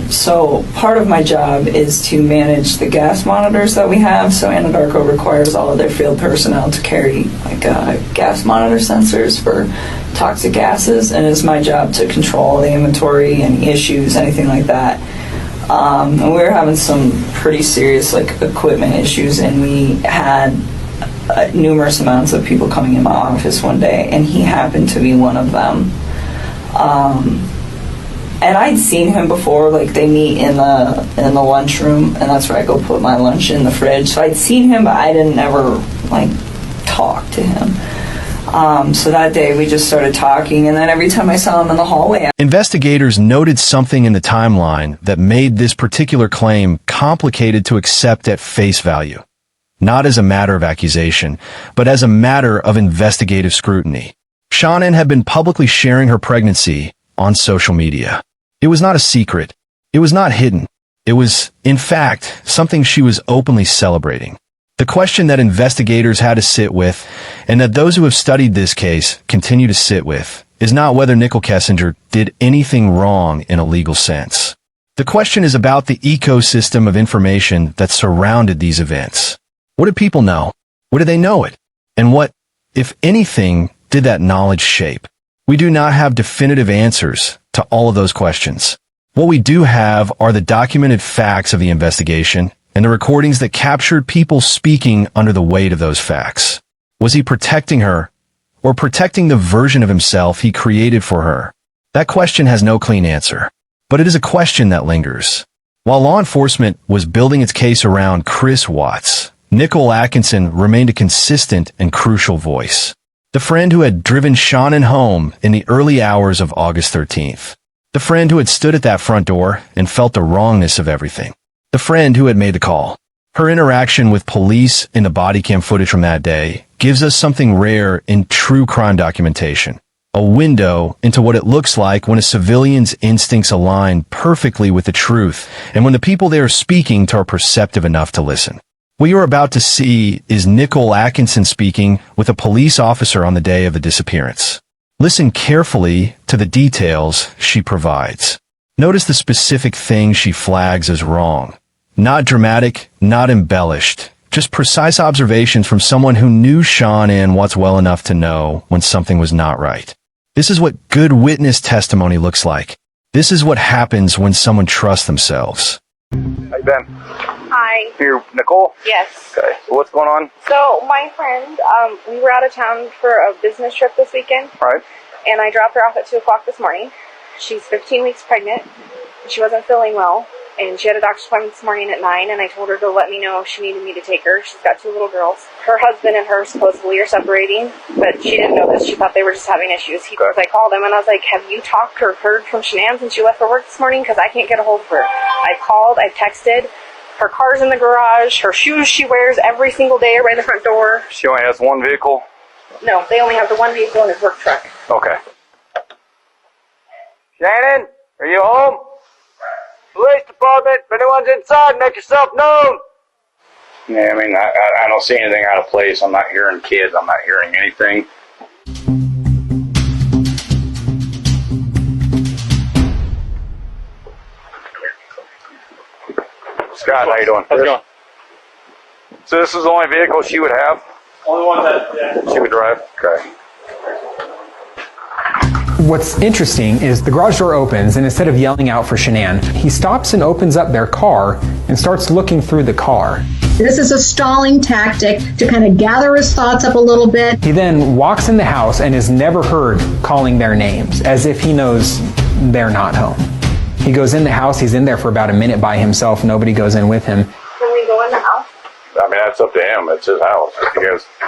so part of my job is to manage the gas monitors that we have. So Anadarko requires all of their field personnel to carry like gas monitor sensors for toxic gases, and it's my job to control the inventory, any issues, anything like that. And we were having some pretty serious like equipment issues, and we had numerous amounts of people coming in my office one day, and he happened to be one of them. And I'd seen him before, like they meet in the lunchroom, and that's where I go put my lunch in the fridge. So I'd seen him, but I didn't ever like talk to him. So that day we just started talking, and then every time I saw him in the hallway. Investigators noted something in the timeline that made this particular claim complicated to accept at face value. Not as a matter of accusation, but as a matter of investigative scrutiny. Shannon had been publicly sharing her pregnancy on social media. It was not a secret. It was not hidden. It was, in fact, something she was openly celebrating. The question that investigators had to sit with, and that those who have studied this case continue to sit with, is not whether Nicole Kessinger did anything wrong in a legal sense. The question is about the ecosystem of information that surrounded these events. What did people know? What did they know it? And what, if anything, did that knowledge shape? We do not have definitive answers to all of those questions. What we do have are the documented facts of the investigation and the recordings that captured people speaking under the weight of those facts. Was he protecting her, or protecting the version of himself he created for her? That question has no clean answer, but it is a question that lingers. While law enforcement was building its case around Chris Watts, Nicole Atkinson remained a consistent and crucial voice. The friend who had driven Shannon home in the early hours of August 13th. The friend who had stood at that front door and felt the wrongness of everything. The friend who had made the call. Her interaction with police in the bodycam footage from that day gives us something rare in true crime documentation. A window into what it looks like when a civilian's instincts align perfectly with the truth, and when the people they are speaking to are perceptive enough to listen. What you are about to see is Nicole Atkinson speaking with a police officer on the day of the disappearance. Listen carefully to the details she provides. Notice the specific things she flags as wrong. Not dramatic, not embellished, just precise observations from someone who knew Sean and Watts well enough to know when something was not right. This is what good witness testimony looks like. This is what happens when someone trusts themselves. Hey, Ben. Hi. Here, Nicole? Yes. Okay, so what's going on? So my friend, we were out of town for a business trip this weekend. Right. And I dropped her off at 2 o'clock this morning. She's 15 weeks pregnant. She wasn't feeling well. And she had a doctor's appointment this morning at 9, and I told her to let me know if she needed me to take her. She's got 2 little girls. Her husband and her supposedly are separating, but she didn't know this. She thought they were just having issues. I called him, and I was like, have you talked or heard from Shanann since she left for work this morning? Because I can't get a hold of her. I called, I texted. Her car's in the garage. Her shoes she wears every single day are by the front door. She only has one vehicle? No, they only have the one vehicle in his work truck. Okay. Shannon, are you home? Police department, if anyone's inside, make yourself known. Yeah, I mean, I don't see anything out of place. I'm not hearing kids. I'm not hearing anything. Scott, how you doing? How's it going? So this is the only vehicle she would have? Only one that, She would drive? Okay. What's interesting is the garage door opens, and instead of yelling out for Shanann, he stops and opens up their car and starts looking through the car. This is a stalling tactic to kind of gather his thoughts up a little bit. He then walks in the house and is never heard calling their names, as if he knows they're not home. He goes in the house, he's in there for about a minute by himself, nobody goes in with him. Can we go in the house? I mean, that's up to him. It's his house.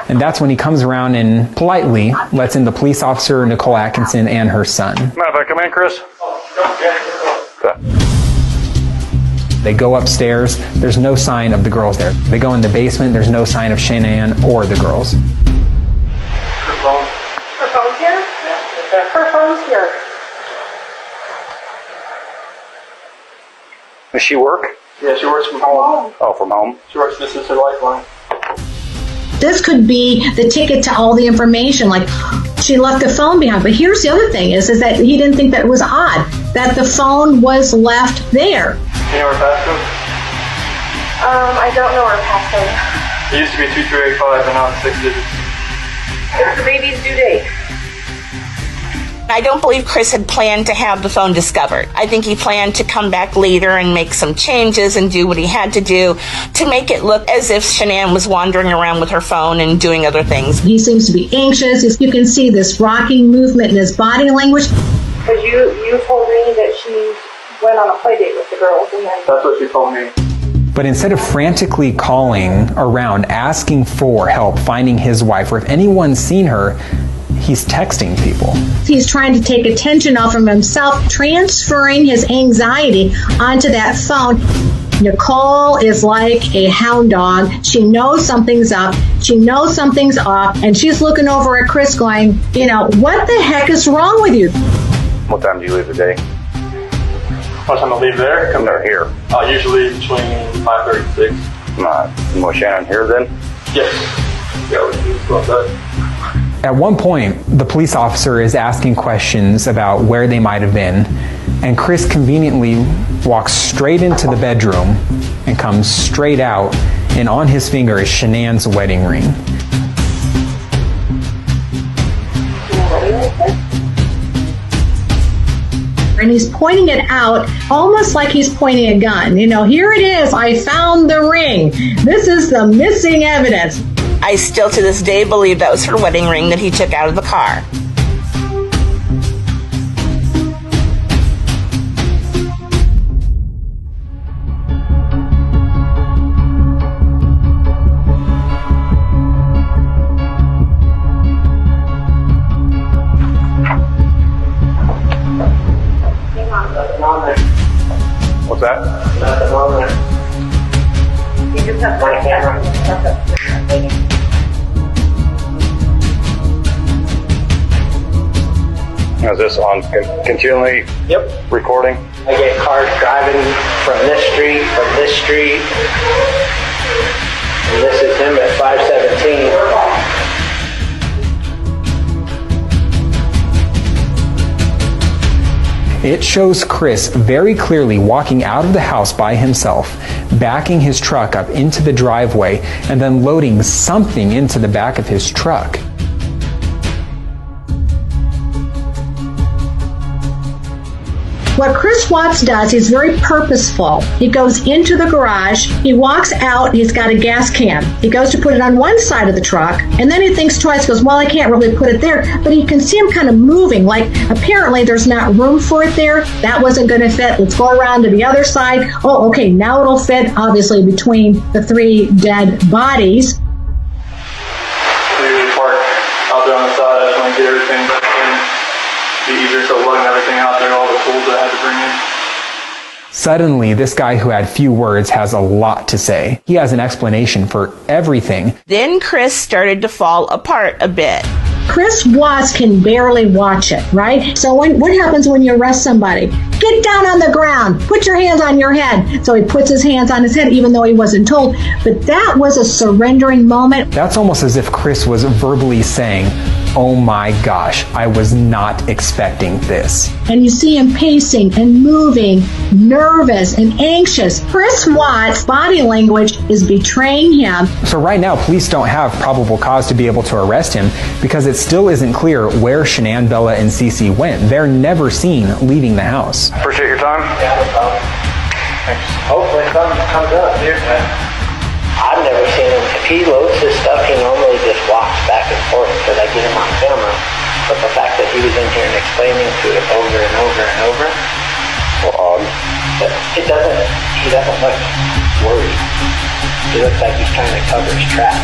And that's when he comes around and politely lets in the police officer, Nicole Atkinson, and her son. Mind if I come in, Chris? Okay. They go upstairs, there's no sign of the girls there. They go in the basement, there's no sign of Shanann or the girls. Her phone's here? Yeah. Her phone's here. Does she work? Yeah, she works from home. Oh, from home? She works This Is Her Lifeline. This could be the ticket to all the information, like she left the phone behind. But here's the other thing is that he didn't think that it was odd that the phone was left there. You know her passcode? I don't know her passcode. It used to be 2385, and now it's 6 digits. It's the baby's due date. I don't believe Chris had planned to have the phone discovered. I think he planned to come back later and make some changes and do what he had to do to make it look as if Shanann was wandering around with her phone and doing other things. He seems to be anxious. You can see this rocking movement in his body language. Because you told me that she went on a play date with the girls and then... That's what she told me. But instead of frantically calling around, asking for help, finding his wife, or if anyone's seen her, he's texting people. He's trying to take attention off of himself, transferring his anxiety onto that phone. Nicole is like a hound dog. She knows something's up. She knows something's off. And she's looking over at Chris going, what the heck is wrong with you? What time do you leave today? What time I leave there? Come there here. Usually between 5:30 and 6. Was Shannon here then? Yes. Yeah, we can go outside. At one point, the police officer is asking questions about where they might have been, and Chris conveniently walks straight into the bedroom and comes straight out, and on his finger is Shanann's wedding ring. And he's pointing it out almost like he's pointing a gun. Here it is. I found the ring. This is the missing evidence. I still to this day believe that was her wedding ring that he took out of the car. What's that? Nothing on there. You just have my camera. Is this on continually Yep. recording? I get cars driving from this street, and this is him at 517. It shows Chris very clearly walking out of the house by himself, backing his truck up into the driveway, and then loading something into the back of his truck. What Chris Watts does, he's very purposeful. He goes into the garage, he walks out, he's got a gas can. He goes to put it on one side of the truck, and then he thinks twice, goes, well, I can't really put it there. But you can see him kind of moving, like apparently there's not room for it there. That wasn't going to fit. Let's go around to the other side. Oh, okay, now it'll fit, obviously, between the 3 dead bodies. We usually park out there on the side. I just want to get everything in. Be easier, so lugging everything out there, all the tools that I had to bring in. Suddenly, this guy who had few words has a lot to say. He has an explanation for everything. Then Chris started to fall apart a bit. Chris Watts can barely watch it, right? So what happens when you arrest somebody? Get down on the ground. Put your hands on your head. So he puts his hands on his head, even though he wasn't told. But that was a surrendering moment. That's almost as if Chris was verbally saying, oh my gosh, I was not expecting this. And you see him pacing and moving, nervous and anxious. Chris Watts' body language is betraying him. So right now, police don't have probable cause to be able to arrest him because it still isn't clear where Shanann, Bella, and Cece went. They're never seen leaving the house. Appreciate your time. Yeah, no problem. Thanks. Hopefully something comes up here. I've never seen him. If he loads his stuff, he normally just walks back and forth because I get him on camera. But the fact that he was in here and explaining to it over and over and over, he doesn't look worried. He looks like he's trying to cover his tracks.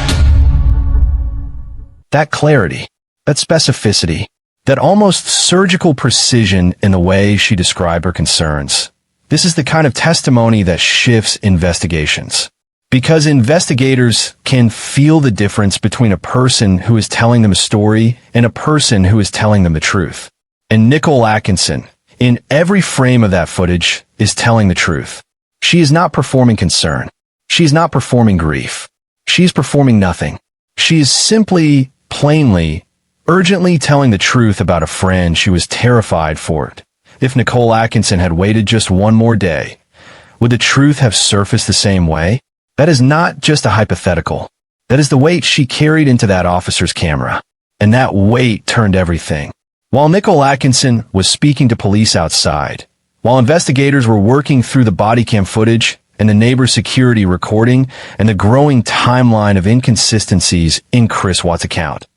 That clarity, that specificity, that almost surgical precision in the way she described her concerns. This is the kind of testimony that shifts investigations. Because investigators can feel the difference between a person who is telling them a story and a person who is telling them the truth. And Nicole Atkinson, in every frame of that footage, is telling the truth. She is not performing concern. She is not performing grief. She is performing nothing. She is simply, plainly, urgently telling the truth about a friend she was terrified for it. If Nicole Atkinson had waited just one more day, would the truth have surfaced the same way? That is not just a hypothetical. That is the weight she carried into that officer's camera. And that weight turned everything. While Nicole Atkinson was speaking to police outside, while investigators were working through the Bodycam footage and the neighbor security recording and the growing timeline of inconsistencies in Chris Watts' account,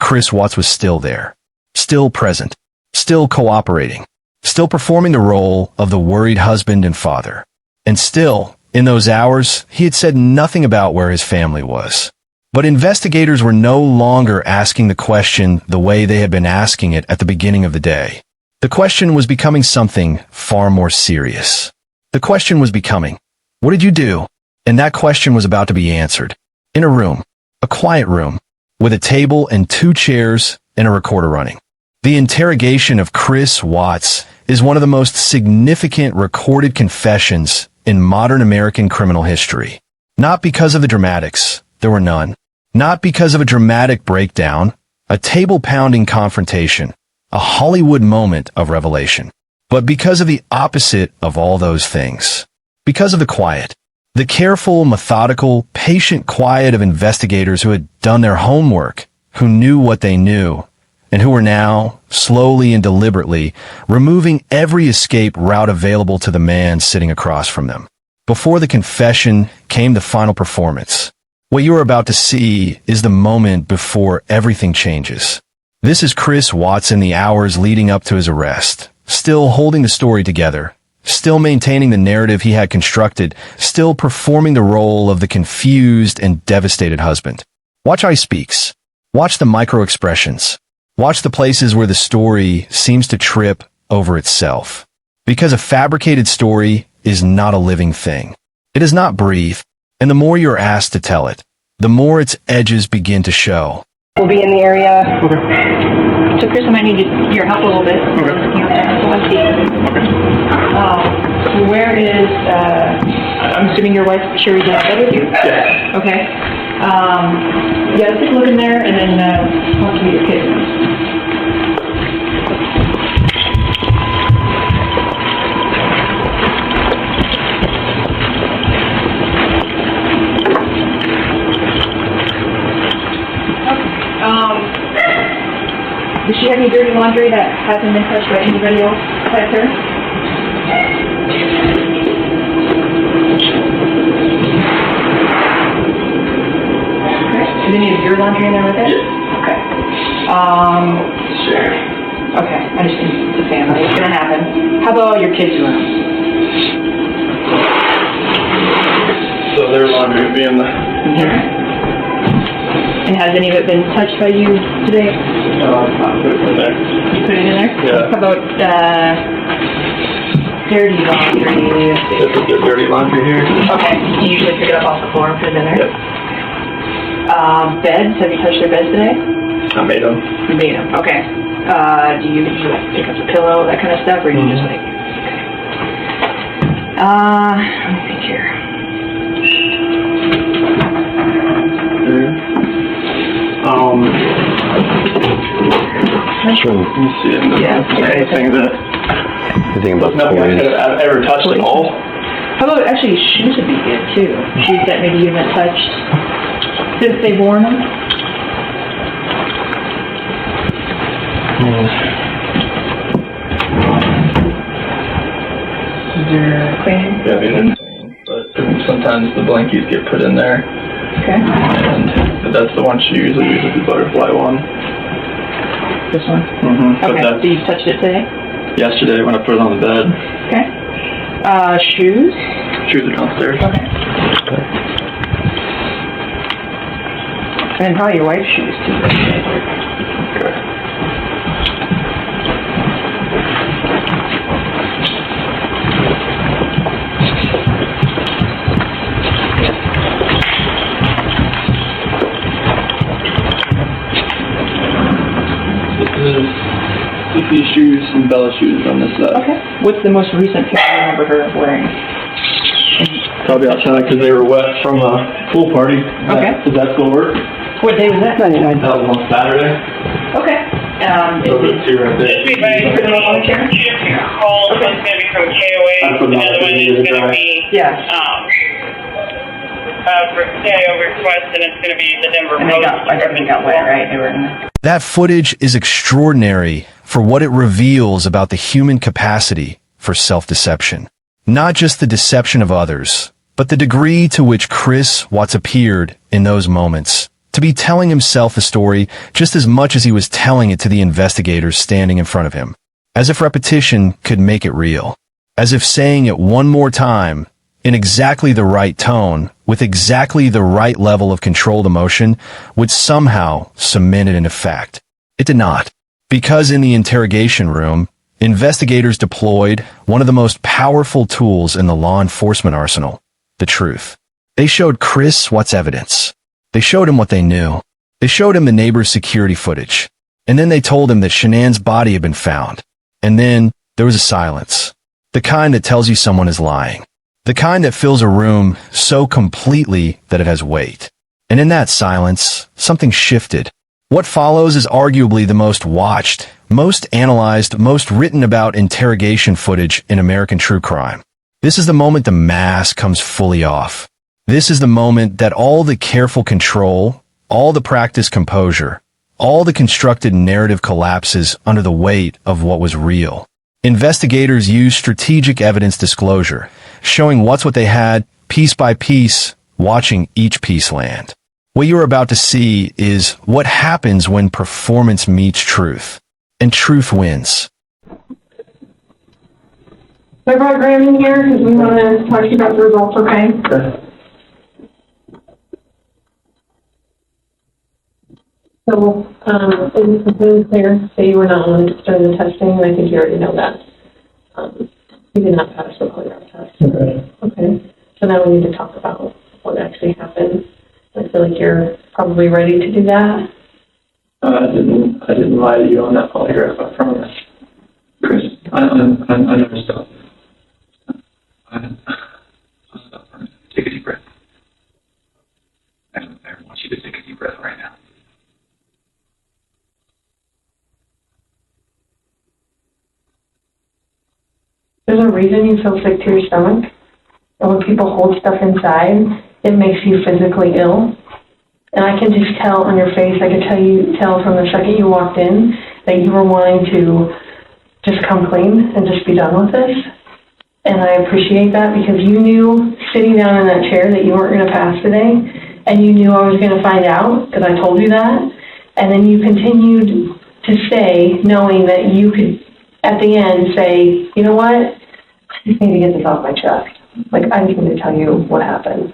Chris Watts was still there, still present, still cooperating, still performing the role of the worried husband and father. And still, in those hours, he had said nothing about where his family was. But investigators were no longer asking the question the way they had been asking it at the beginning of the day. The question was becoming something far more serious. The question was becoming, what did you do? And that question was about to be answered. In a room, a quiet room, with a table and 2 chairs and a recorder running. The interrogation of Chris Watts is one of the most significant recorded confessions in modern American criminal history. Not because of the dramatics, there were none. Not because of a dramatic breakdown, a table-pounding confrontation, a Hollywood moment of revelation, but because of the opposite of all those things. Because of the quiet. The careful, methodical, patient quiet of investigators who had done their homework, who knew what they knew, and who were now, slowly and deliberately, removing every escape route available to the man sitting across from them. Before the confession came the final performance. What you are about to see is the moment before everything changes. This is Chris Watts in the hours leading up to his arrest, still holding the story together, still maintaining the narrative he had constructed, still performing the role of the confused and devastated husband. Watch how he speaks. Watch the micro-expressions. Watch the places where the story seems to trip over itself. Because a fabricated story is not a living thing. It does not breathe, and the more you are asked to tell it, the more its edges begin to show. We'll be in the area. Okay. So Chris, I might need your help a little bit. Okay. Where is, I'm assuming your wife, Sherry's in bed with you? Yes. Okay. Yeah, let's take a look in there and then talk to your kids. Does she have any dirty laundry that hasn't been touched by anybody else besides her? Okay. Is any of your laundry in there with it? Yeah. Okay. Sure. Okay. I just think it's a family. It's gonna happen. How about your kids' room? So their laundry would be in here. And has any of it been touched by you today? I put it in there. You put it in there? Yeah. How about dirty laundry? This is their dirty laundry here. Okay. You usually pick it up off the floor and put it in there? Yep. Beds? Have you touched their beds today? I made them. You made them. Okay. Do you like pick up the pillow, that kind of stuff, or do you just like? Let me think here. Let me see. Anything that nothing I could have ever touched at all. How about actually shoes would be good too? Shoes that maybe you haven't touched since they've worn them. Is there cleaning? Yeah, I mean, but sometimes the blankies get put in there. Okay. But that's the one she usually uses, the butterfly one. This one? Mm-hmm. Okay, so you touched it today? Yesterday when I put it on the bed. Okay. Shoes? Shoes are downstairs. Okay. And probably your wife's shoes too. Okay. Sophie's shoes and Bella's shoes on this side. Okay. What's the most recent picture you remember her wearing? Probably outside because they were wet from a pool party. Okay. Does that still work? What day was that? That was on Saturday. Okay. Those are two right there. You put them up on the chair? Call one's going to be from KOA, another one is going to be for CIO request, and it's going to be the Denver Post. Everything got wet, right? They were in there. That footage is extraordinary for what it reveals about the human capacity for self-deception. Not just the deception of others, but the degree to which Chris Watts appeared in those moments to be telling himself a story just as much as he was telling it to the investigators standing in front of him. as if repetition could make it real, as if saying it one more time in exactly the right tone, with exactly the right level of controlled emotion, would somehow cement it into fact. It did not. Because in the interrogation room, investigators deployed one of the most powerful tools in the law enforcement arsenal, the truth. They showed Chris what's evidence. They showed him what they knew. They showed him the neighbor's security footage. And then they told him that Shanann's body had been found. And then there was a silence. The kind that tells you someone is lying. The kind that fills a room so completely that it has weight. And in that silence, something shifted. What follows is arguably the most watched, most analyzed, most written about interrogation footage in American true crime. This is the moment the mask comes fully off. This is the moment that all the careful control, all the practiced composure, all the constructed narrative collapses under the weight of what was real. Investigators use strategic evidence disclosure, showing what they had, piece by piece, watching each piece land. What you're about to see is what happens when performance meets truth, and truth wins. I brought Graham in here because we want to talk to you about the results, okay? So, it was completely clear that you were not on during the testing, and I think you already know that. You did not pass the polygraph test. Okay. So now we need to talk about what actually happened. I feel like you're probably ready to do that. I didn't lie to you on that polygraph, I promise. Chris, I never stopped. Take a deep breath. I want you to take a deep breath right now. There's a reason you feel sick to your stomach. And when people hold stuff inside, it makes you physically ill. And I can just tell on your face, I could tell from the second you walked in that you were wanting to just come clean and just be done with this. And I appreciate that because you knew sitting down in that chair that you weren't going to pass today. And you knew I was going to find out because I told you that. And then you continued to stay knowing that you could, at the end, say, you know what? I just need to get this off my chest. Like, I just need to tell you what happened.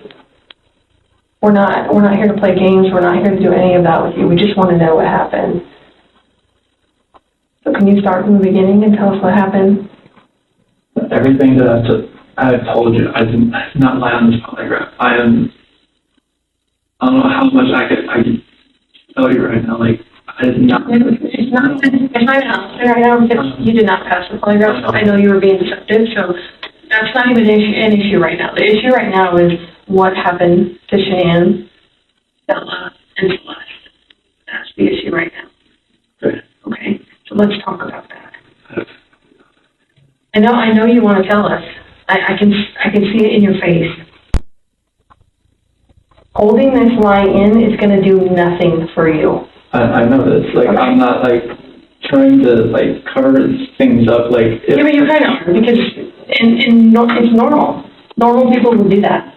We're not here to play games. We're not here to do any of that with you. We just want to know what happened. So can you start from the beginning and tell us what happened? Everything that I've told you, I did not lie on this polygraph. I don't know how much I could tell you right now. Like, I did not. It's not an option right now because you did not pass the polygraph. So I know you were being deceptive. So that's not even an issue right now. The issue right now is what happened to Shanann, Bella, and Celeste. That's the issue right now. Okay. So let's talk about that. I know you want to tell us. I can see it in your face. Holding this lie in is going to do nothing for you. I know this. Like, okay. I'm not like trying to like cover things up. Like, yeah, but you kind of are because it's normal. Normal people will do that.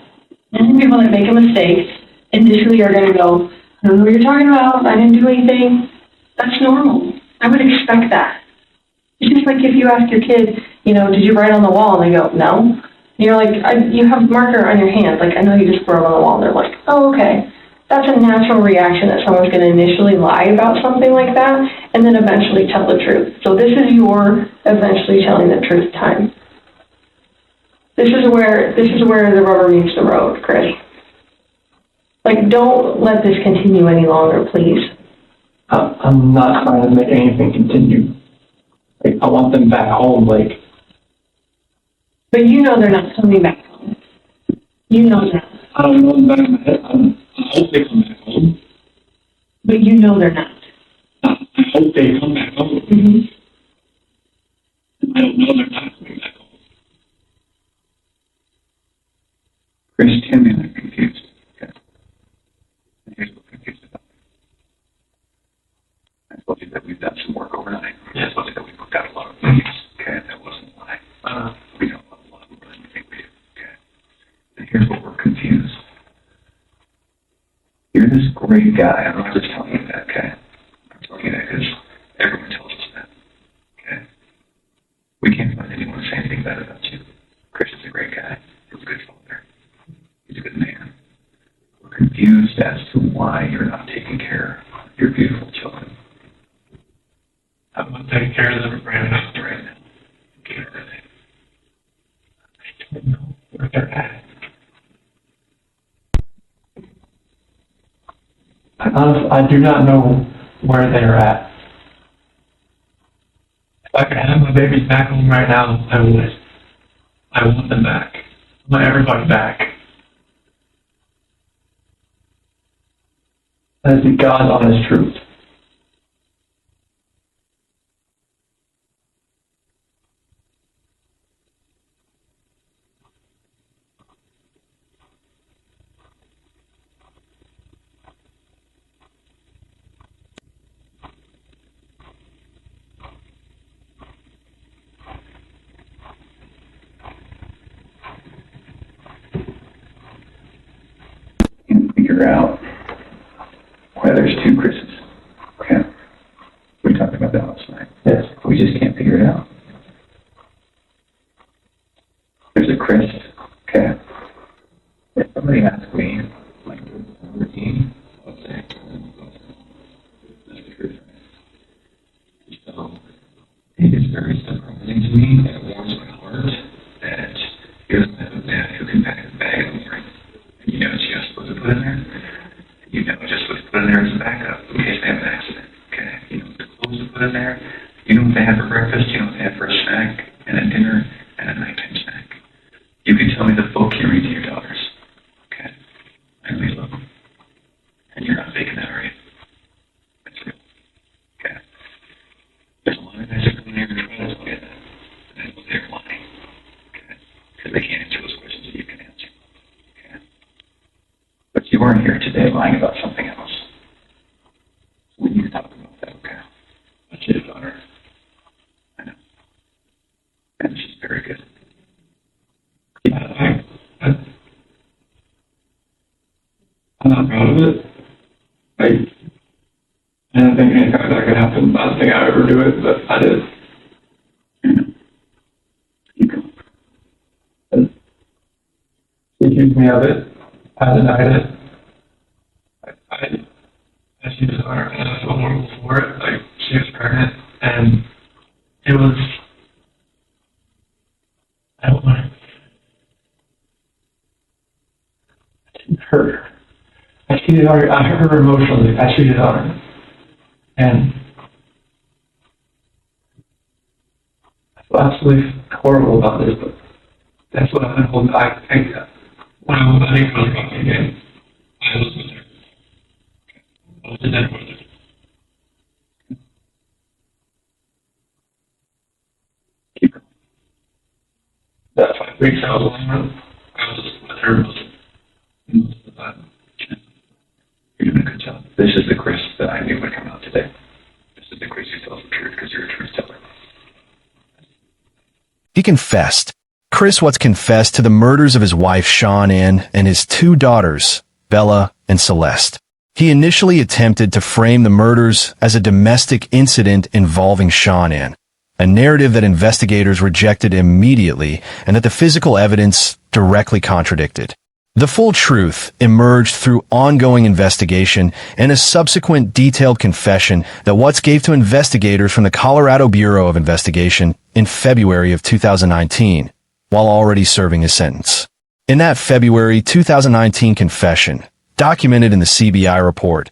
Normal people that make a mistake initially are going to go, I don't know what you're talking about. I didn't do anything. That's normal. I would expect that. It's just like if you ask your kid, did you write on the wall? And they go, no. And you're like, you have marker on your hand. Like, I know you just wrote on the wall. And they're like, oh, okay. That's a natural reaction that someone's going to initially lie about something like that and then eventually tell the truth. So this is your eventually telling the truth time. This is where the rubber meets the road, Chris. Like, don't let this continue any longer, please. I'm not trying to make anything continue. Like, I want them back home, like. But you know they're not coming back home. You know that. I don't know in the back of my head. I hope they come back home. But you know they're not. I hope they come back home. Mm-hmm. I don't know they're not coming back home. Chris, tell me they're confused. Okay. And here's what confused about me. I told you that we've done some work overnight. Yeah. I told you that we looked at a lot of things. Okay, that wasn't a lie. We don't love a lot more than we think we do. Okay. And here's what we're confused. You're this great guy. I'm not just telling you that, okay? I'm telling you that because everyone tells us that, okay? that about you. Chris is a great guy. He's a good father. He's a good man. We're confused as to why you're not taking care of your beautiful children. I'm not taking care of them right now. Right now. Okay. I don't know where they're at. I do not know where they're at. If I could have my babies back home right now, I would. I want them back. I want everybody back. That is the God's honest truth. Figure out why there's two Chris's. Okay? We talked about that last night. Yes. We just can't figure it out. There's a Chris. Okay? If somebody asks me, like, routine, I'll say, that's the truth. So, it is very surprising to me, and it warms my heart that you don't have a dad who can pack a bag in the morning. And you know what you're supposed to put in there? You know what you're supposed to put in there as a backup in case they have an accident. Okay? You know what the clothes to put in there? You know what they have for breakfast? You know what they have for a snack, and a dinner, and a nighttime snack. You can tell me the folk you read to your daughters. Okay? I really love them. And you're not faking that, are you? That's real. Okay? There's a lot of guys that come in here and try to tell you that. And I know they're lying. Okay? Because they can't answer those questions that you can answer. Okay? But you weren't here today lying about something else. So we need to talk about that, okay? That's your daughter. I know. And she's very good. Yeah, I'm not proud of it. I didn't think anything like that could happen. I don't think I would ever do it, but I did. She accused me of it. I denied it. I she was her, and I felt horrible for it. Like, she was pregnant, and it was, I don't know. I didn't hurt her. I cheated on her. I hurt her emotionally. I cheated on her. And I feel absolutely horrible about this, but that's what I've been holding. When I was at the hockey game, I was with her. I was in that with her. Keep going. That 5 weeks I was alone, I was with her most of the time. You're doing a good job. This is the Chris that I knew would come out today. This is the Chris who tells the truth because you're a truth teller. He confessed. Chris Watts confessed to the murders of his wife, Sean Ann, and his 2 daughters, Bella and Celeste. He initially attempted to frame the murders as a domestic incident involving Sean Ann, a narrative that investigators rejected immediately and that the physical evidence directly contradicted. The full truth emerged through ongoing investigation and a subsequent detailed confession that Watts gave to investigators from the Colorado Bureau of Investigation in February of 2019, while already serving his sentence. In that February 2019 confession, documented in the CBI report,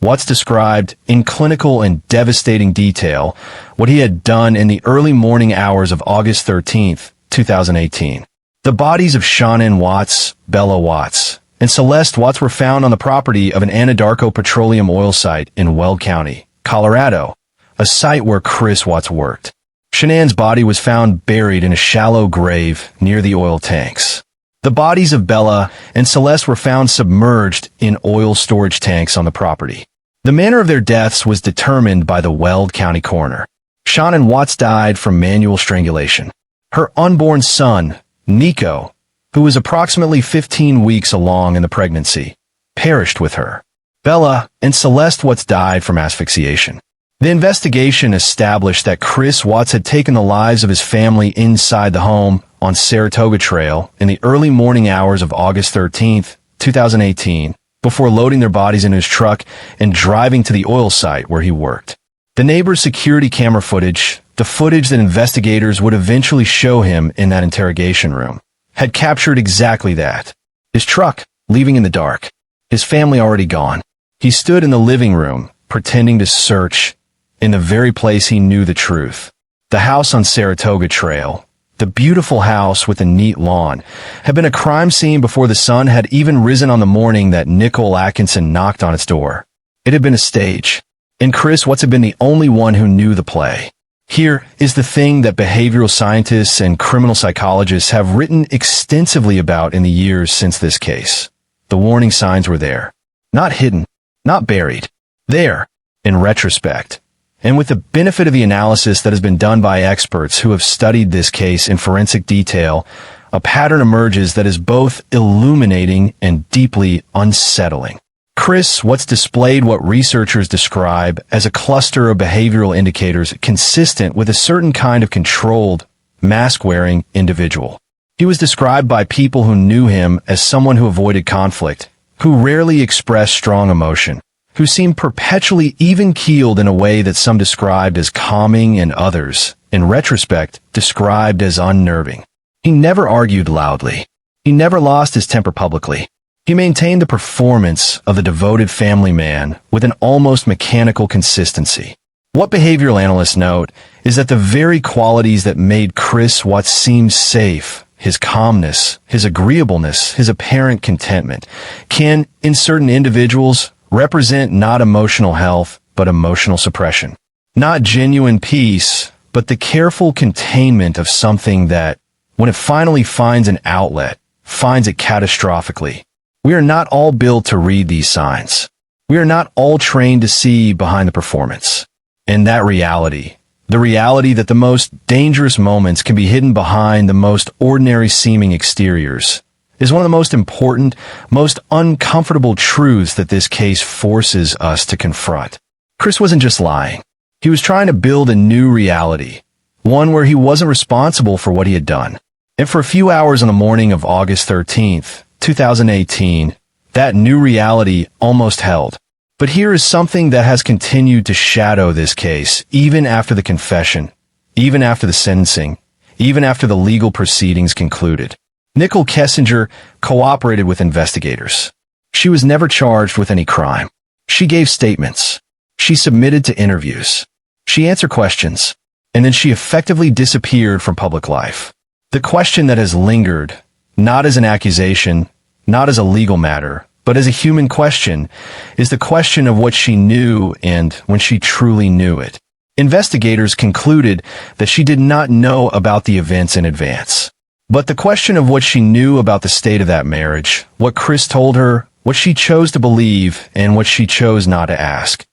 Watts described in clinical and devastating detail what he had done in the early morning hours of August 13, 2018. The bodies of Sean Ann Watts, Bella Watts, and Celeste Watts were found on the property of an Anadarko petroleum oil site in Weld County, Colorado, a site where Chris Watts worked. Shanann's body was found buried in a shallow grave near the oil tanks. The bodies of Bella and Celeste were found submerged in oil storage tanks on the property. The manner of their deaths was determined by the Weld County coroner. Sean Ann Watts died from manual strangulation. Her unborn son, Nichol, who was approximately 15 weeks along in the pregnancy, perished with her. Bella and Celeste Watts died from asphyxiation. The investigation established that Chris Watts had taken the lives of his family inside the home on Saratoga Trail in the early morning hours of August 13th, 2018, before loading their bodies into his truck and driving to the oil site where he worked. The neighbor's security camera footage, the footage that investigators would eventually show him in that interrogation room, had captured exactly that. His truck, leaving in the dark. His family already gone. He stood in the living room, pretending to search in the very place he knew the truth. The house on Saratoga Trail, the beautiful house with a neat lawn, had been a crime scene before the sun had even risen on the morning that Nicole Atkinson knocked on its door. It had been a stage, and Chris Watts had been the only one who knew the play. Here is the thing that behavioral scientists and criminal psychologists have written extensively about in the years since this case. The warning signs were there. Not hidden, not buried. There, in retrospect. And with the benefit of the analysis that has been done by experts who have studied this case in forensic detail, a pattern emerges that is both illuminating and deeply unsettling. Chris Watts displayed what researchers describe as a cluster of behavioral indicators consistent with a certain kind of controlled, mask-wearing individual. He was described by people who knew him as someone who avoided conflict, who rarely expressed strong emotion, who seemed perpetually even-keeled in a way that some described as calming and others, in retrospect, described as unnerving. He never argued loudly. He never lost his temper publicly. He maintained the performance of the devoted family man with an almost mechanical consistency. What behavioral analysts note is that the very qualities that made Chris Watts seem safe, his calmness, his agreeableness, his apparent contentment, can, in certain individuals, represent not emotional health, but emotional suppression. Not genuine peace, but the careful containment of something that, when it finally finds an outlet, finds it catastrophically. We are not all built to read these signs. We are not all trained to see behind the performance. And that reality, the reality that the most dangerous moments can be hidden behind the most ordinary seeming exteriors, is one of the most important, most uncomfortable truths that this case forces us to confront. Chris wasn't just lying. He was trying to build a new reality, one where he wasn't responsible for what he had done. And for a few hours on the morning of August 13th, 2018, that new reality almost held. But here is something that has continued to shadow this case, even after the confession, even after the sentencing, even after the legal proceedings concluded. Nicole Kessinger cooperated with investigators. She was never charged with any crime. She gave statements. She submitted to interviews. She answered questions. And then she effectively disappeared from public life. The question that has lingered, not as an accusation, not as a legal matter, but as a human question, is the question of what she knew and when she truly knew it. Investigators concluded that she did not know about the events in advance. But the question of what she knew about the state of that marriage, what Chris told her, what she chose to believe, and what she chose not to ask.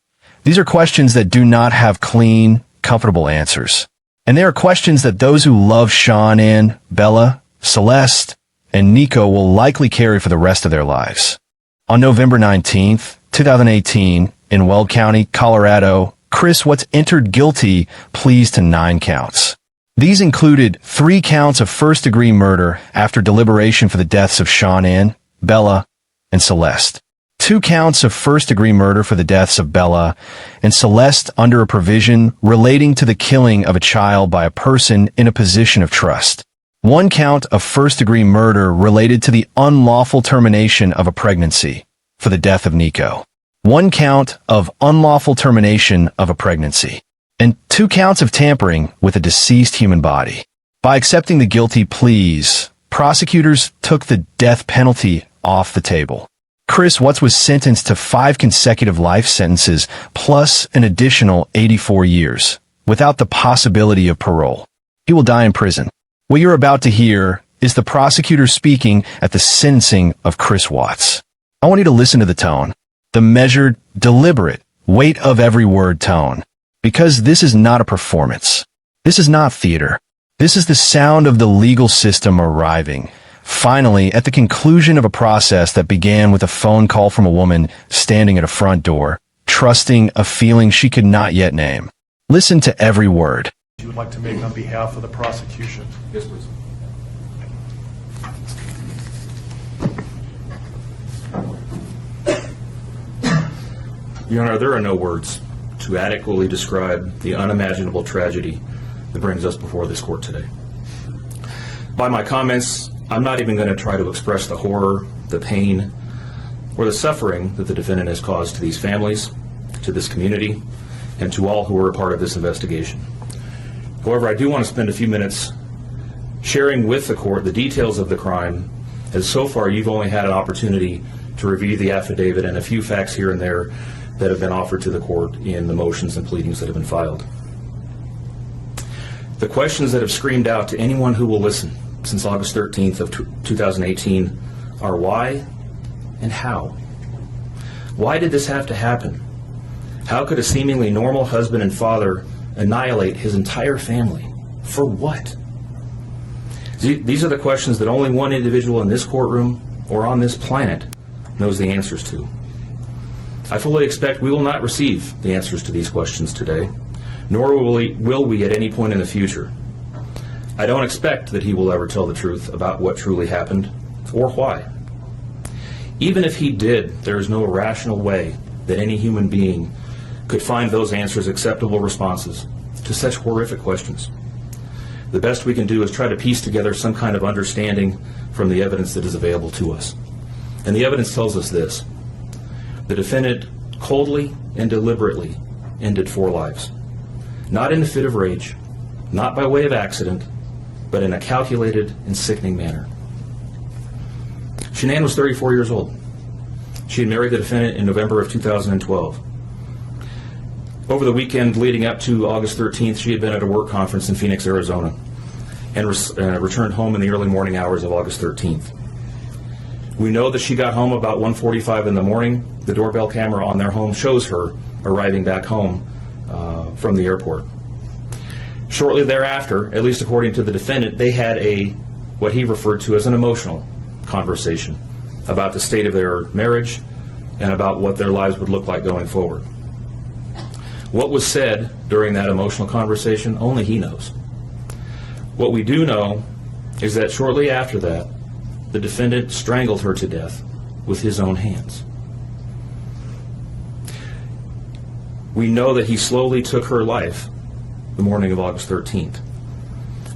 These are questions that do not have clean, comfortable answers. And they are questions that those who love Sean Ann, Bella, Celeste, and Nico will likely carry for the rest of their lives. On November 19th, 2018, in Weld County, Colorado, Chris Watts entered guilty pleas to 9 counts. These included 3 counts of first-degree murder after deliberation for the deaths of Sean Ann, Bella, and Celeste. 2 counts of first-degree murder for the deaths of Bella and Celeste under a provision relating to the killing of a child by a person in a position of trust. 1 count of first-degree murder related to the unlawful termination of a pregnancy for the death of Nico. 1 count of unlawful termination of a pregnancy. And 2 counts of tampering with a deceased human body. By accepting the guilty pleas, prosecutors took the death penalty off the table. Chris Watts was sentenced to 5 consecutive life sentences plus an additional 84 years, without the possibility of parole. He will die in prison. What you're about to hear is the prosecutor speaking at the sentencing of Chris Watts. I want you to listen to the tone, the measured, deliberate, weight of every word tone. Because this is not a performance. This is not theater. This is the sound of the legal system arriving, finally, at the conclusion of a process that began with a phone call from a woman standing at a front door, trusting a feeling she could not yet name. Listen to every word. You would like to make on behalf of the prosecution? Yes, please. Your Honor, there are no words to adequately describe the unimaginable tragedy that brings us before this court today. By my comments, I'm not even going to try to express the horror, the pain, or the suffering that the defendant has caused to these families, to this community, and to all who were a part of this investigation. However, I do want to spend a few minutes sharing with the court the details of the crime, as so far you've only had an opportunity to review the affidavit and a few facts here and there that have been offered to the court in the motions and pleadings that have been filed. The questions that have screamed out to anyone who will listen since August 13th of 2018 are why and how? Why did this have to happen? How could a seemingly normal husband and father annihilate his entire family? For what? These are the questions that only one individual in this courtroom or on this planet knows the answers to. I fully expect we will not receive the answers to these questions today, nor will we at any point in the future. I don't expect that he will ever tell the truth about what truly happened or why. Even if he did, there is no rational way that any human being could find those answers acceptable responses to such horrific questions. The best we can do is try to piece together some kind of understanding from the evidence that is available to us. And the evidence tells us this. The defendant coldly and deliberately ended 4 lives. Not in a fit of rage, not by way of accident, but in a calculated and sickening manner. Shanann was 34 years old. She had married the defendant in November of 2012. Over the weekend leading up to August 13th, she had been at a work conference in Phoenix, Arizona, and returned home in the early morning hours of August 13th. We know that she got home about 1:45 in the morning. The doorbell camera on their home shows her arriving back home from the airport. Shortly thereafter, at least according to the defendant, they had what he referred to as an emotional conversation about the state of their marriage and about what their lives would look like going forward. What was said during that emotional conversation, only he knows. What we do know is that shortly after that, the defendant strangled her to death with his own hands. We know that he slowly took her life the morning of August 13th.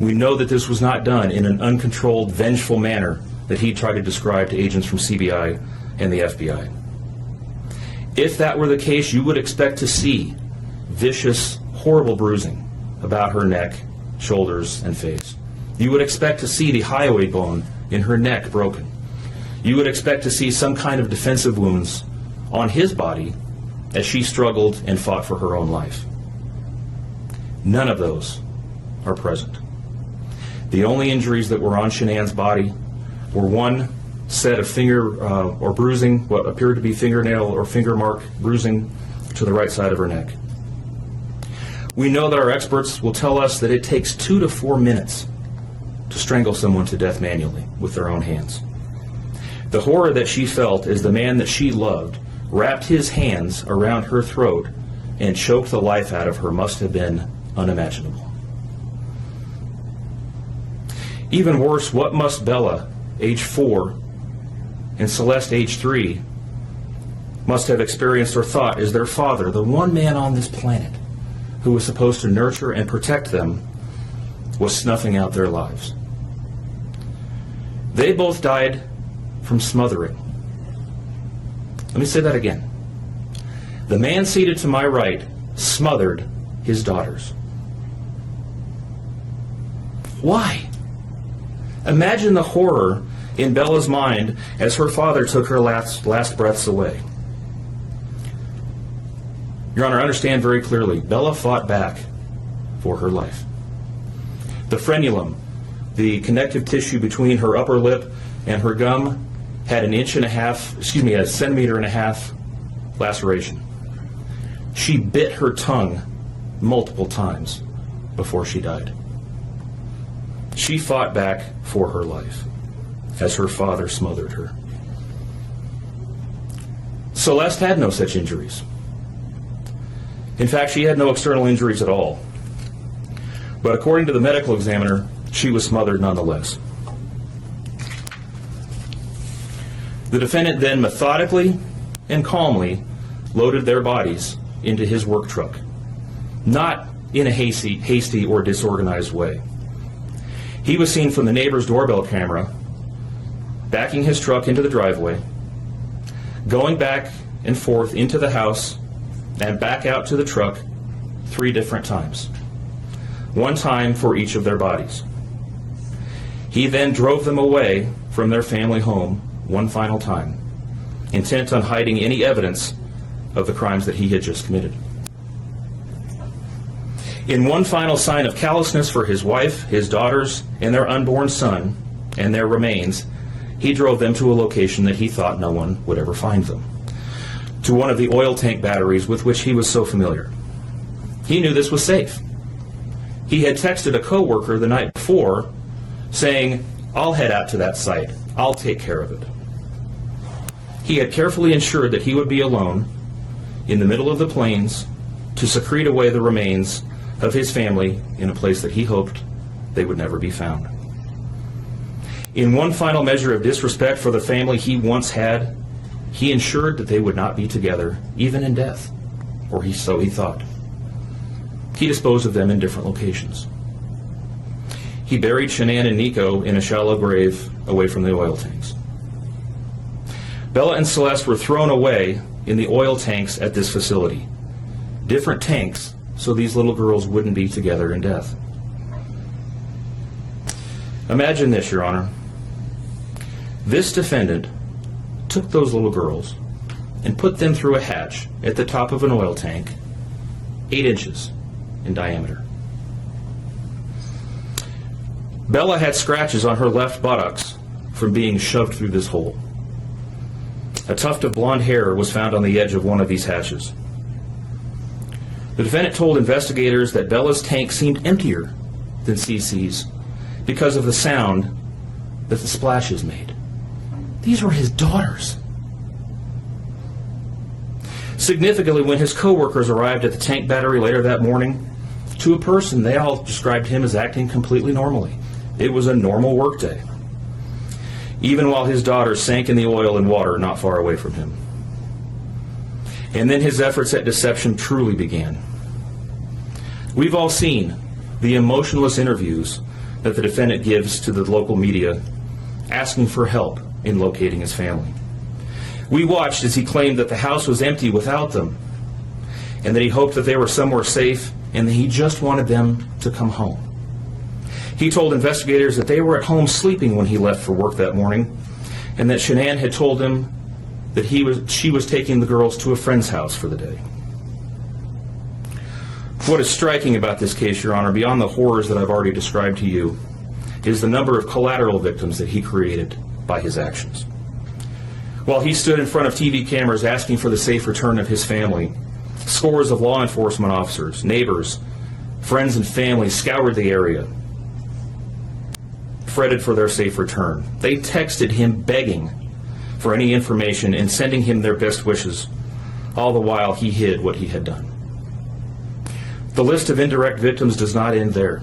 We know that this was not done in an uncontrolled, vengeful manner that he tried to describe to agents from CBI and the FBI. If that were the case, you would expect to see vicious, horrible bruising about her neck, shoulders, and face. You would expect to see the hyoid bone in her neck broken. You would expect to see some kind of defensive wounds on his body as she struggled and fought for her own life. None of those are present. The only injuries that were on Shanann's body were one set of finger or bruising, what appeared to be fingernail or finger mark bruising to the right side of her neck. We know that our experts will tell us that it takes 2 to 4 minutes to strangle someone to death manually with their own hands. The horror that she felt as the man that she loved wrapped his hands around her throat and choked the life out of her must have been unimaginable. Even worse, what must Bella, age 4, and Celeste, age 3, must have experienced or thought as their father, the one man on this planet who was supposed to nurture and protect them, was snuffing out their lives. They both died from smothering. Let me say that again. The man seated to my right smothered his daughters. Why? Imagine the horror in Bella's mind as her father took her last breaths away. Your Honor, understand very clearly, Bella fought back for her life. The frenulum, the connective tissue between her upper lip and her gum, had a 1.5 centimeter laceration. She bit her tongue multiple times before she died. She fought back for her life as her father smothered her. Celeste had no such injuries. In fact, she had no external injuries at all. But according to the medical examiner, she was smothered nonetheless. The defendant then methodically and calmly loaded their bodies into his work truck, not in a hasty or disorganized way. He was seen from the neighbor's doorbell camera backing his truck into the driveway, going back and forth into the house and back out to the truck 3 different times, one time for each of their bodies. He then drove them away from their family home one final time, intent on hiding any evidence of the crimes that he had just committed. In one final sign of callousness for his wife, his daughters, and their unborn son, and their remains, he drove them to a location that he thought no one would ever find them, to one of the oil tank batteries with which he was so familiar. He knew this was safe. He had texted a coworker the night before saying, "I'll head out to that site. I'll take care of it." He had carefully ensured that he would be alone in the middle of the plains to secrete away the remains of his family in a place that he hoped they would never be found. In one final measure of disrespect for the family he once had, he ensured that they would not be together, even in death, or so he thought. He disposed of them in different locations. He buried Shanann and Nico in a shallow grave away from the oil tanks. Bella and Celeste were thrown away in the oil tanks at this facility. Different tanks, so these little girls wouldn't be together in death. Imagine this, Your Honor. This defendant took those little girls and put them through a hatch at the top of an oil tank, 8 inches in diameter. Bella had scratches on her left buttocks from being shoved through this hole. A tuft of blonde hair was found on the edge of one of these hatches. The defendant told investigators that Bella's tank seemed emptier than CC's because of the sound that the splashes made. These were his daughters. Significantly, when his coworkers arrived at the tank battery later that morning, to a person, they all described him as acting completely normally. It was a normal workday, even while his daughters sank in the oil and water not far away from him. And then his efforts at deception truly began. We've all seen the emotionless interviews that the defendant gives to the local media asking for help in locating his family. We watched as he claimed that the house was empty without them, and that he hoped that they were somewhere safe, and that he just wanted them to come home. He told investigators that they were at home sleeping when he left for work that morning, and that Shanann had told him that she was taking the girls to a friend's house for the day. What is striking about this case, Your Honor, beyond the horrors that I've already described to you, is the number of collateral victims that he created by his actions. While he stood in front of TV cameras asking for the safe return of his family, scores of law enforcement officers, neighbors, friends, and family scoured the area, fretted for their safe return. They texted him begging for any information and sending him their best wishes, all the while he hid what he had done. The list of indirect victims does not end there.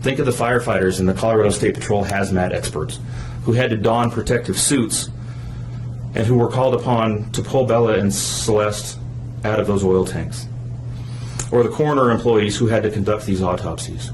Think of the firefighters and the Colorado State Patrol hazmat experts who had to don protective suits and who were called upon to pull Bella and Celeste out of those oil tanks. Or the coroner employees who had to conduct these autopsies.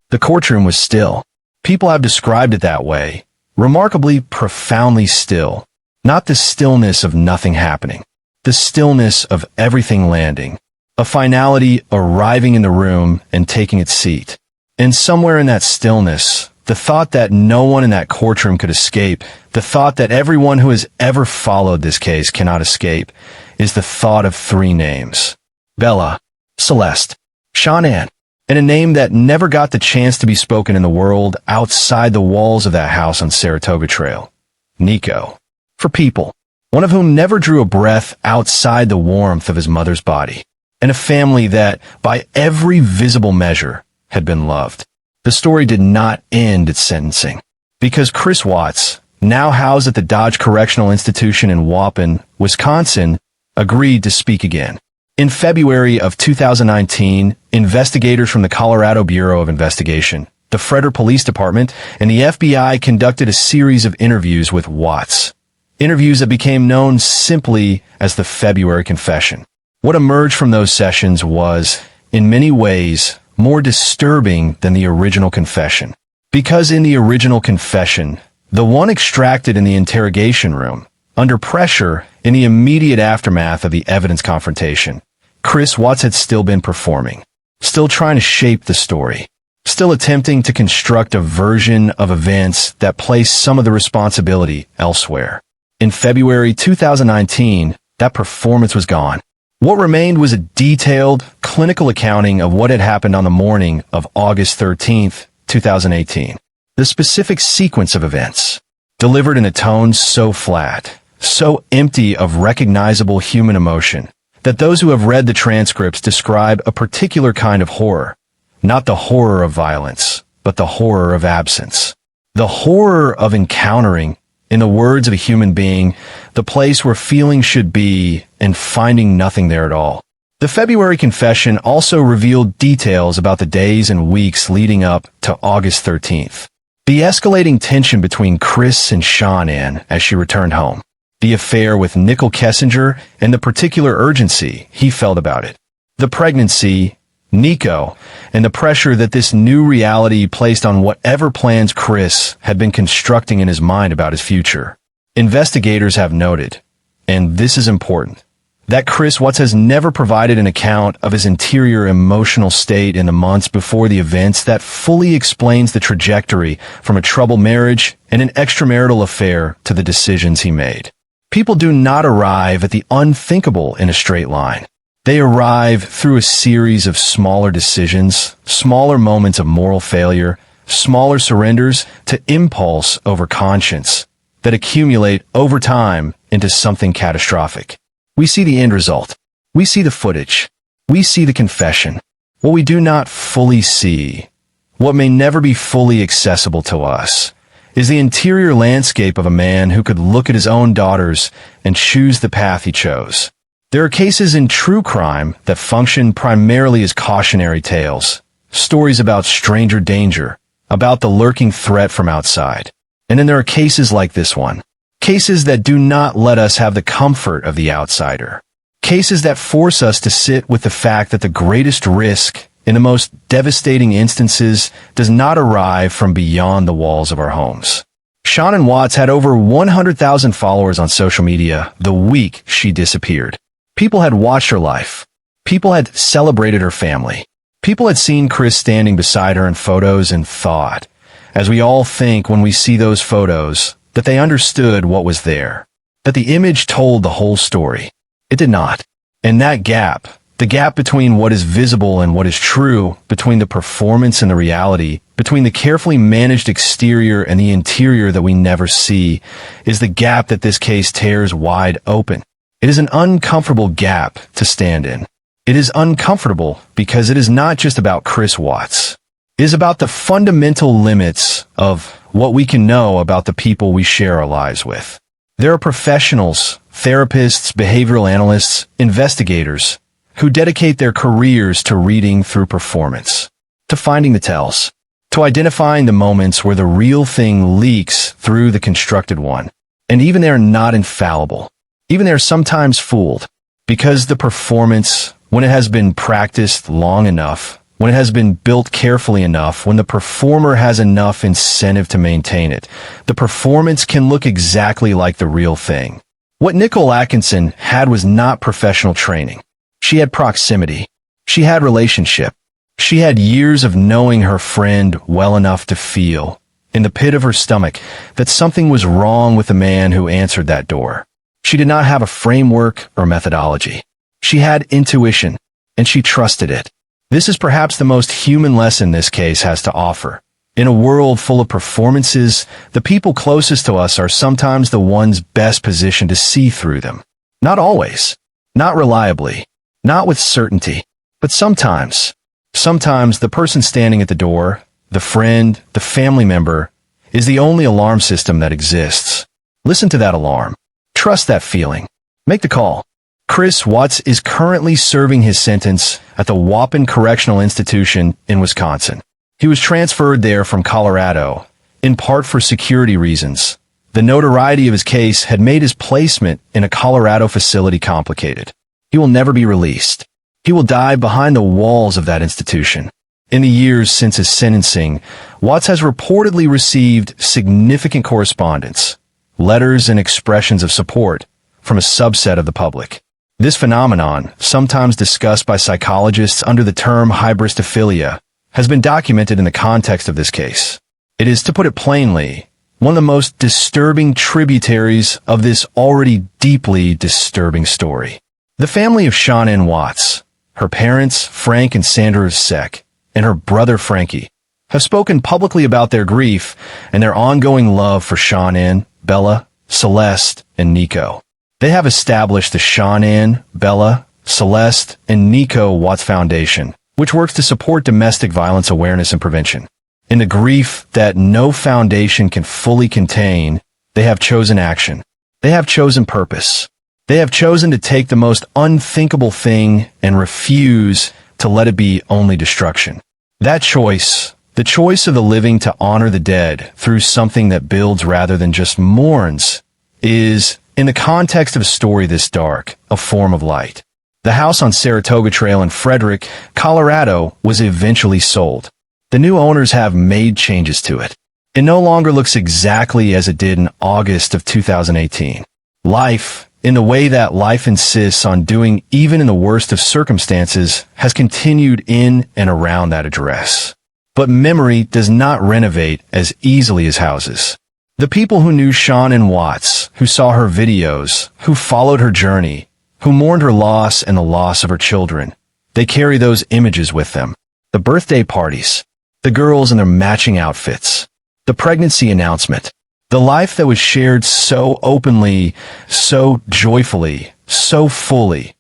The courtroom was still. People have described it that way. Remarkably, profoundly still. Not the stillness of nothing happening. The stillness of everything landing. A finality arriving in the room and taking its seat. And somewhere in that stillness, the thought that no one in that courtroom could escape, the thought that everyone who has ever followed this case cannot escape, is the thought of 3 names. Bella, Celeste, Shanann, and a name that never got the chance to be spoken in the world outside the walls of that house on Saratoga Trail. Nico. For people, one of whom never drew a breath outside the warmth of his mother's body. And a family that, by every visible measure, had been loved. The story did not end at sentencing, because Chris Watts, now housed at the Dodge Correctional Institution in Waupun, Wisconsin, agreed to speak again. In February of 2019, investigators from the Colorado Bureau of Investigation, the Frederick Police Department, and the FBI conducted a series of interviews with Watts. Interviews that became known simply as the February Confession. What emerged from those sessions was, in many ways, more disturbing than the original confession. Because in the original confession, the one extracted in the interrogation room, under pressure in the immediate aftermath of the evidence confrontation, Chris Watts had still been performing, still trying to shape the story, still attempting to construct a version of events that placed some of the responsibility elsewhere. In February 2019, that performance was gone. What remained was a detailed, clinical accounting of what had happened on the morning of August 13th, 2018. The specific sequence of events, delivered in a tone so flat, so empty of recognizable human emotion, that those who have read the transcripts describe a particular kind of horror. Not the horror of violence, but the horror of absence. The horror of encountering, in the words of a human being, the place where feelings should be and finding nothing there at all. The February confession also revealed details about the days and weeks leading up to August 13th. The escalating tension between Chris and Shanann as she returned home. The affair with Nicole Kessinger and the particular urgency he felt about it. The pregnancy, Nico, and the pressure that this new reality placed on whatever plans Chris had been constructing in his mind about his future. Investigators have noted, and this is important, that Chris Watts has never provided an account of his interior emotional state in the months before the events that fully explains the trajectory from a troubled marriage and an extramarital affair to the decisions he made. People do not arrive at the unthinkable in a straight line. They arrive through a series of smaller decisions, smaller moments of moral failure, smaller surrenders to impulse over conscience that accumulate over time into something catastrophic. We see the end result. We see the footage. We see the confession. What we do not fully see, what may never be fully accessible to us, is the interior landscape of a man who could look at his own daughters and choose the path he chose. There are cases in true crime that function primarily as cautionary tales, stories about stranger danger, about the lurking threat from outside. And then there are cases like this one, cases that do not let us have the comfort of the outsider, cases that force us to sit with the fact that the greatest risk in the most devastating instances does not arrive from beyond the walls of our homes. Shanann Watts had over 100,000 followers on social media the week she disappeared. People had watched her life. People had celebrated her family. People had seen Chris standing beside her in photos and thought, as we all think when we see those photos, that they understood what was there, that the image told the whole story. It did not. And that gap, the gap between what is visible and what is true, between the performance and the reality, between the carefully managed exterior and the interior that we never see, is the gap that this case tears wide open. It is an uncomfortable gap to stand in. It is uncomfortable because it is not just about Chris Watts. It is about the fundamental limits of what we can know about the people we share our lives with. There are professionals, therapists, behavioral analysts, investigators, who dedicate their careers to reading through performance, to finding the tells, to identifying the moments where the real thing leaks through the constructed one. And even they are not infallible. Even they are sometimes fooled, because the performance, when it has been practiced long enough, when it has been built carefully enough, when the performer has enough incentive to maintain it, the performance can look exactly like the real thing. What Nicole Atkinson had was not professional training. She had proximity. She had relationship. She had years of knowing her friend well enough to feel, in the pit of her stomach, that something was wrong with the man who answered that door. She did not have a framework or methodology. She had intuition, and she trusted it. This is perhaps the most human lesson this case has to offer. In a world full of performances, the people closest to us are sometimes the ones best positioned to see through them. Not always, not reliably, not with certainty, but sometimes. Sometimes the person standing at the door, the friend, the family member, is the only alarm system that exists. Listen to that alarm. Trust that feeling. Make the call. Chris Watts is currently serving his sentence at the Waupun Correctional Institution in Wisconsin. He was transferred there from Colorado, in part for security reasons. The notoriety of his case had made his placement in a Colorado facility complicated. He will never be released. He will die behind the walls of that institution. In the years since his sentencing, Watts has reportedly received significant correspondence, letters and expressions of support from a subset of the public. This phenomenon, sometimes discussed by psychologists under the term hybristophilia, has been documented in the context of this case. It is, to put it plainly, one of the most disturbing tributaries of this already deeply disturbing story. The family of Sean N. Watts, her parents, Frank and Sandra Seck, and her brother Frankie, have spoken publicly about their grief and their ongoing love for Sean N., Bella, Celeste, and Nico. They have established the Sean N., Bella, Celeste, and Nico Watts Foundation, which works to support domestic violence awareness and prevention. In the grief that no foundation can fully contain, they have chosen action. They have chosen purpose. They have chosen to take the most unthinkable thing and refuse to let it be only destruction. That choice, the choice of the living to honor the dead through something that builds rather than just mourns, is, in the context of a story this dark, a form of light. The house on Saratoga Trail in Frederick, Colorado, was eventually sold. The new owners have made changes to it. It no longer looks exactly as it did in August of 2018. Life, in the way that life insists on doing even in the worst of circumstances, has continued in and around that address. But memory does not renovate as easily as houses. The people who knew Sean N. Watts, who saw her videos, who followed her journey, who mourned her loss and the loss of her children, they carry those images with them. The birthday parties, the girls in their matching outfits, the pregnancy announcement, the life that was shared so openly, so joyfully, so fully,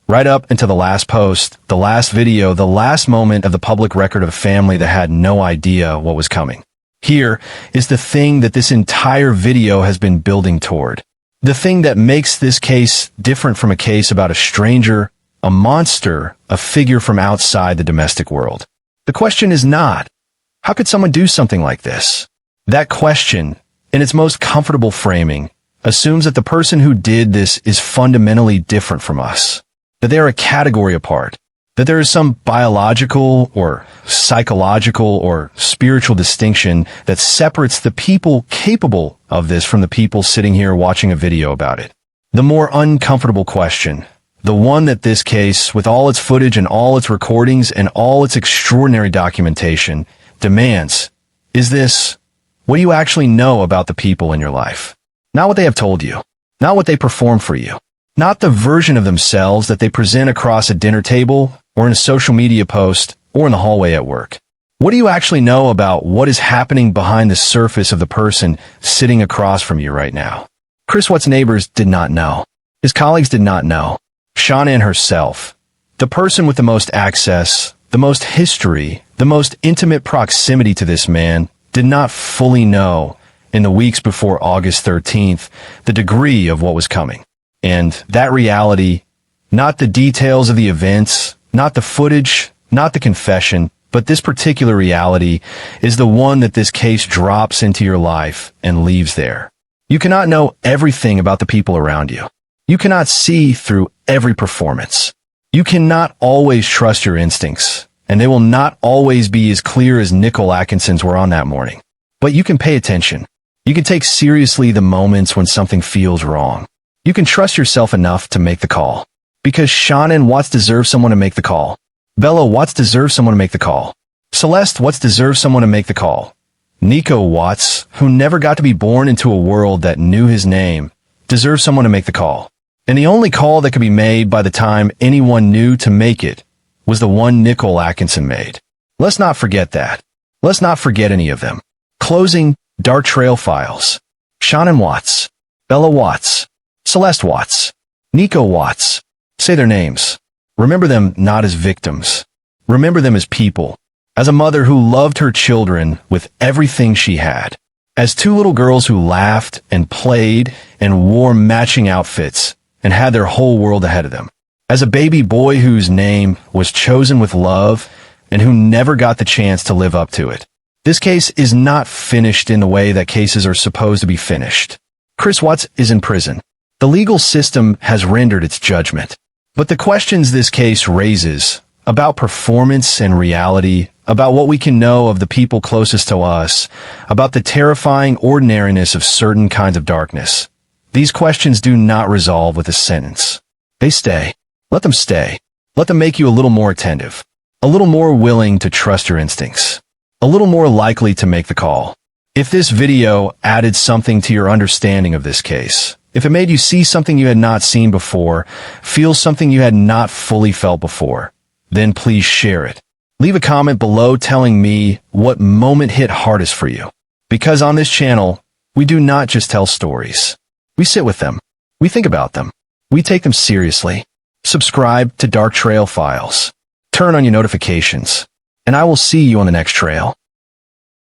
right up until the last post, the last video, the last moment of the public record of a family that had no idea what was coming. Here is the thing that this entire video has been building toward. The thing that makes this case different from a case about a stranger, a monster, a figure from outside the domestic world. The question is not, how could someone do something like this? That question, in its most comfortable framing, assumes that the person who did this is fundamentally different from us, that they are a category apart, that there is some biological or psychological or spiritual distinction that separates the people capable of this from the people sitting here watching a video about it. The more uncomfortable question, the one that this case, with all its footage and all its recordings and all its extraordinary documentation, demands, is this: what do you actually know about the people in your life? Not what they have told you, not what they perform for you, not the version of themselves that they present across a dinner table or in a social media post or in the hallway at work. What do you actually know about what is happening behind the surface of the person sitting across from you right now? Chris Watts' neighbors did not know. His colleagues did not know. Sean N. herself, the person with the most access, the most history, the most intimate proximity to this man, did not fully know, in the weeks before August 13th, the degree of what was coming. And that reality, not the details of the events, not the footage, not the confession, but this particular reality is the one that this case drops into your life and leaves there. You cannot know everything about the people around you. You cannot see through every performance. You cannot always trust your instincts, and they will not always be as clear as Nicole Atkinson's were on that morning. But you can pay attention. You can take seriously the moments when something feels wrong. You can trust yourself enough to make the call. Because Sean N. Watts deserves someone to make the call. Bella Watts deserves someone to make the call. Celeste Watts deserves someone to make the call. Nico Watts, who never got to be born into a world that knew his name, deserves someone to make the call. And the only call that could be made by the time anyone knew to make it was the one Nicole Atkinson made. Let's not forget that. Let's not forget any of them. Closing Dark Trail Files. Sean N. Watts, Bella Watts, Celeste Watts, Nico Watts. Say their names. Remember them not as victims. Remember them as people. As a mother who loved her children with everything she had. As two little girls who laughed and played and wore matching outfits and had their whole world ahead of them. As a baby boy whose name was chosen with love and who never got the chance to live up to it. This case is not finished in the way that cases are supposed to be finished. Chris Watts is in prison. The legal system has rendered its judgment. But the questions this case raises about performance and reality, about what we can know of the people closest to us, about the terrifying ordinariness of certain kinds of darkness, these questions do not resolve with a sentence. They stay. Let them stay. Let them make you a little more attentive, a little more willing to trust your instincts, a little more likely to make the call. If this video added something to your understanding of this case, if it made you see something you had not seen before, feel something you had not fully felt before, then please share it. Leave a comment below telling me what moment hit hardest for you. Because on this channel, we do not just tell stories. We sit with them. We think about them. We take them seriously. Subscribe to Dark Trail Files. Turn on your notifications. And I will see you on the next trail.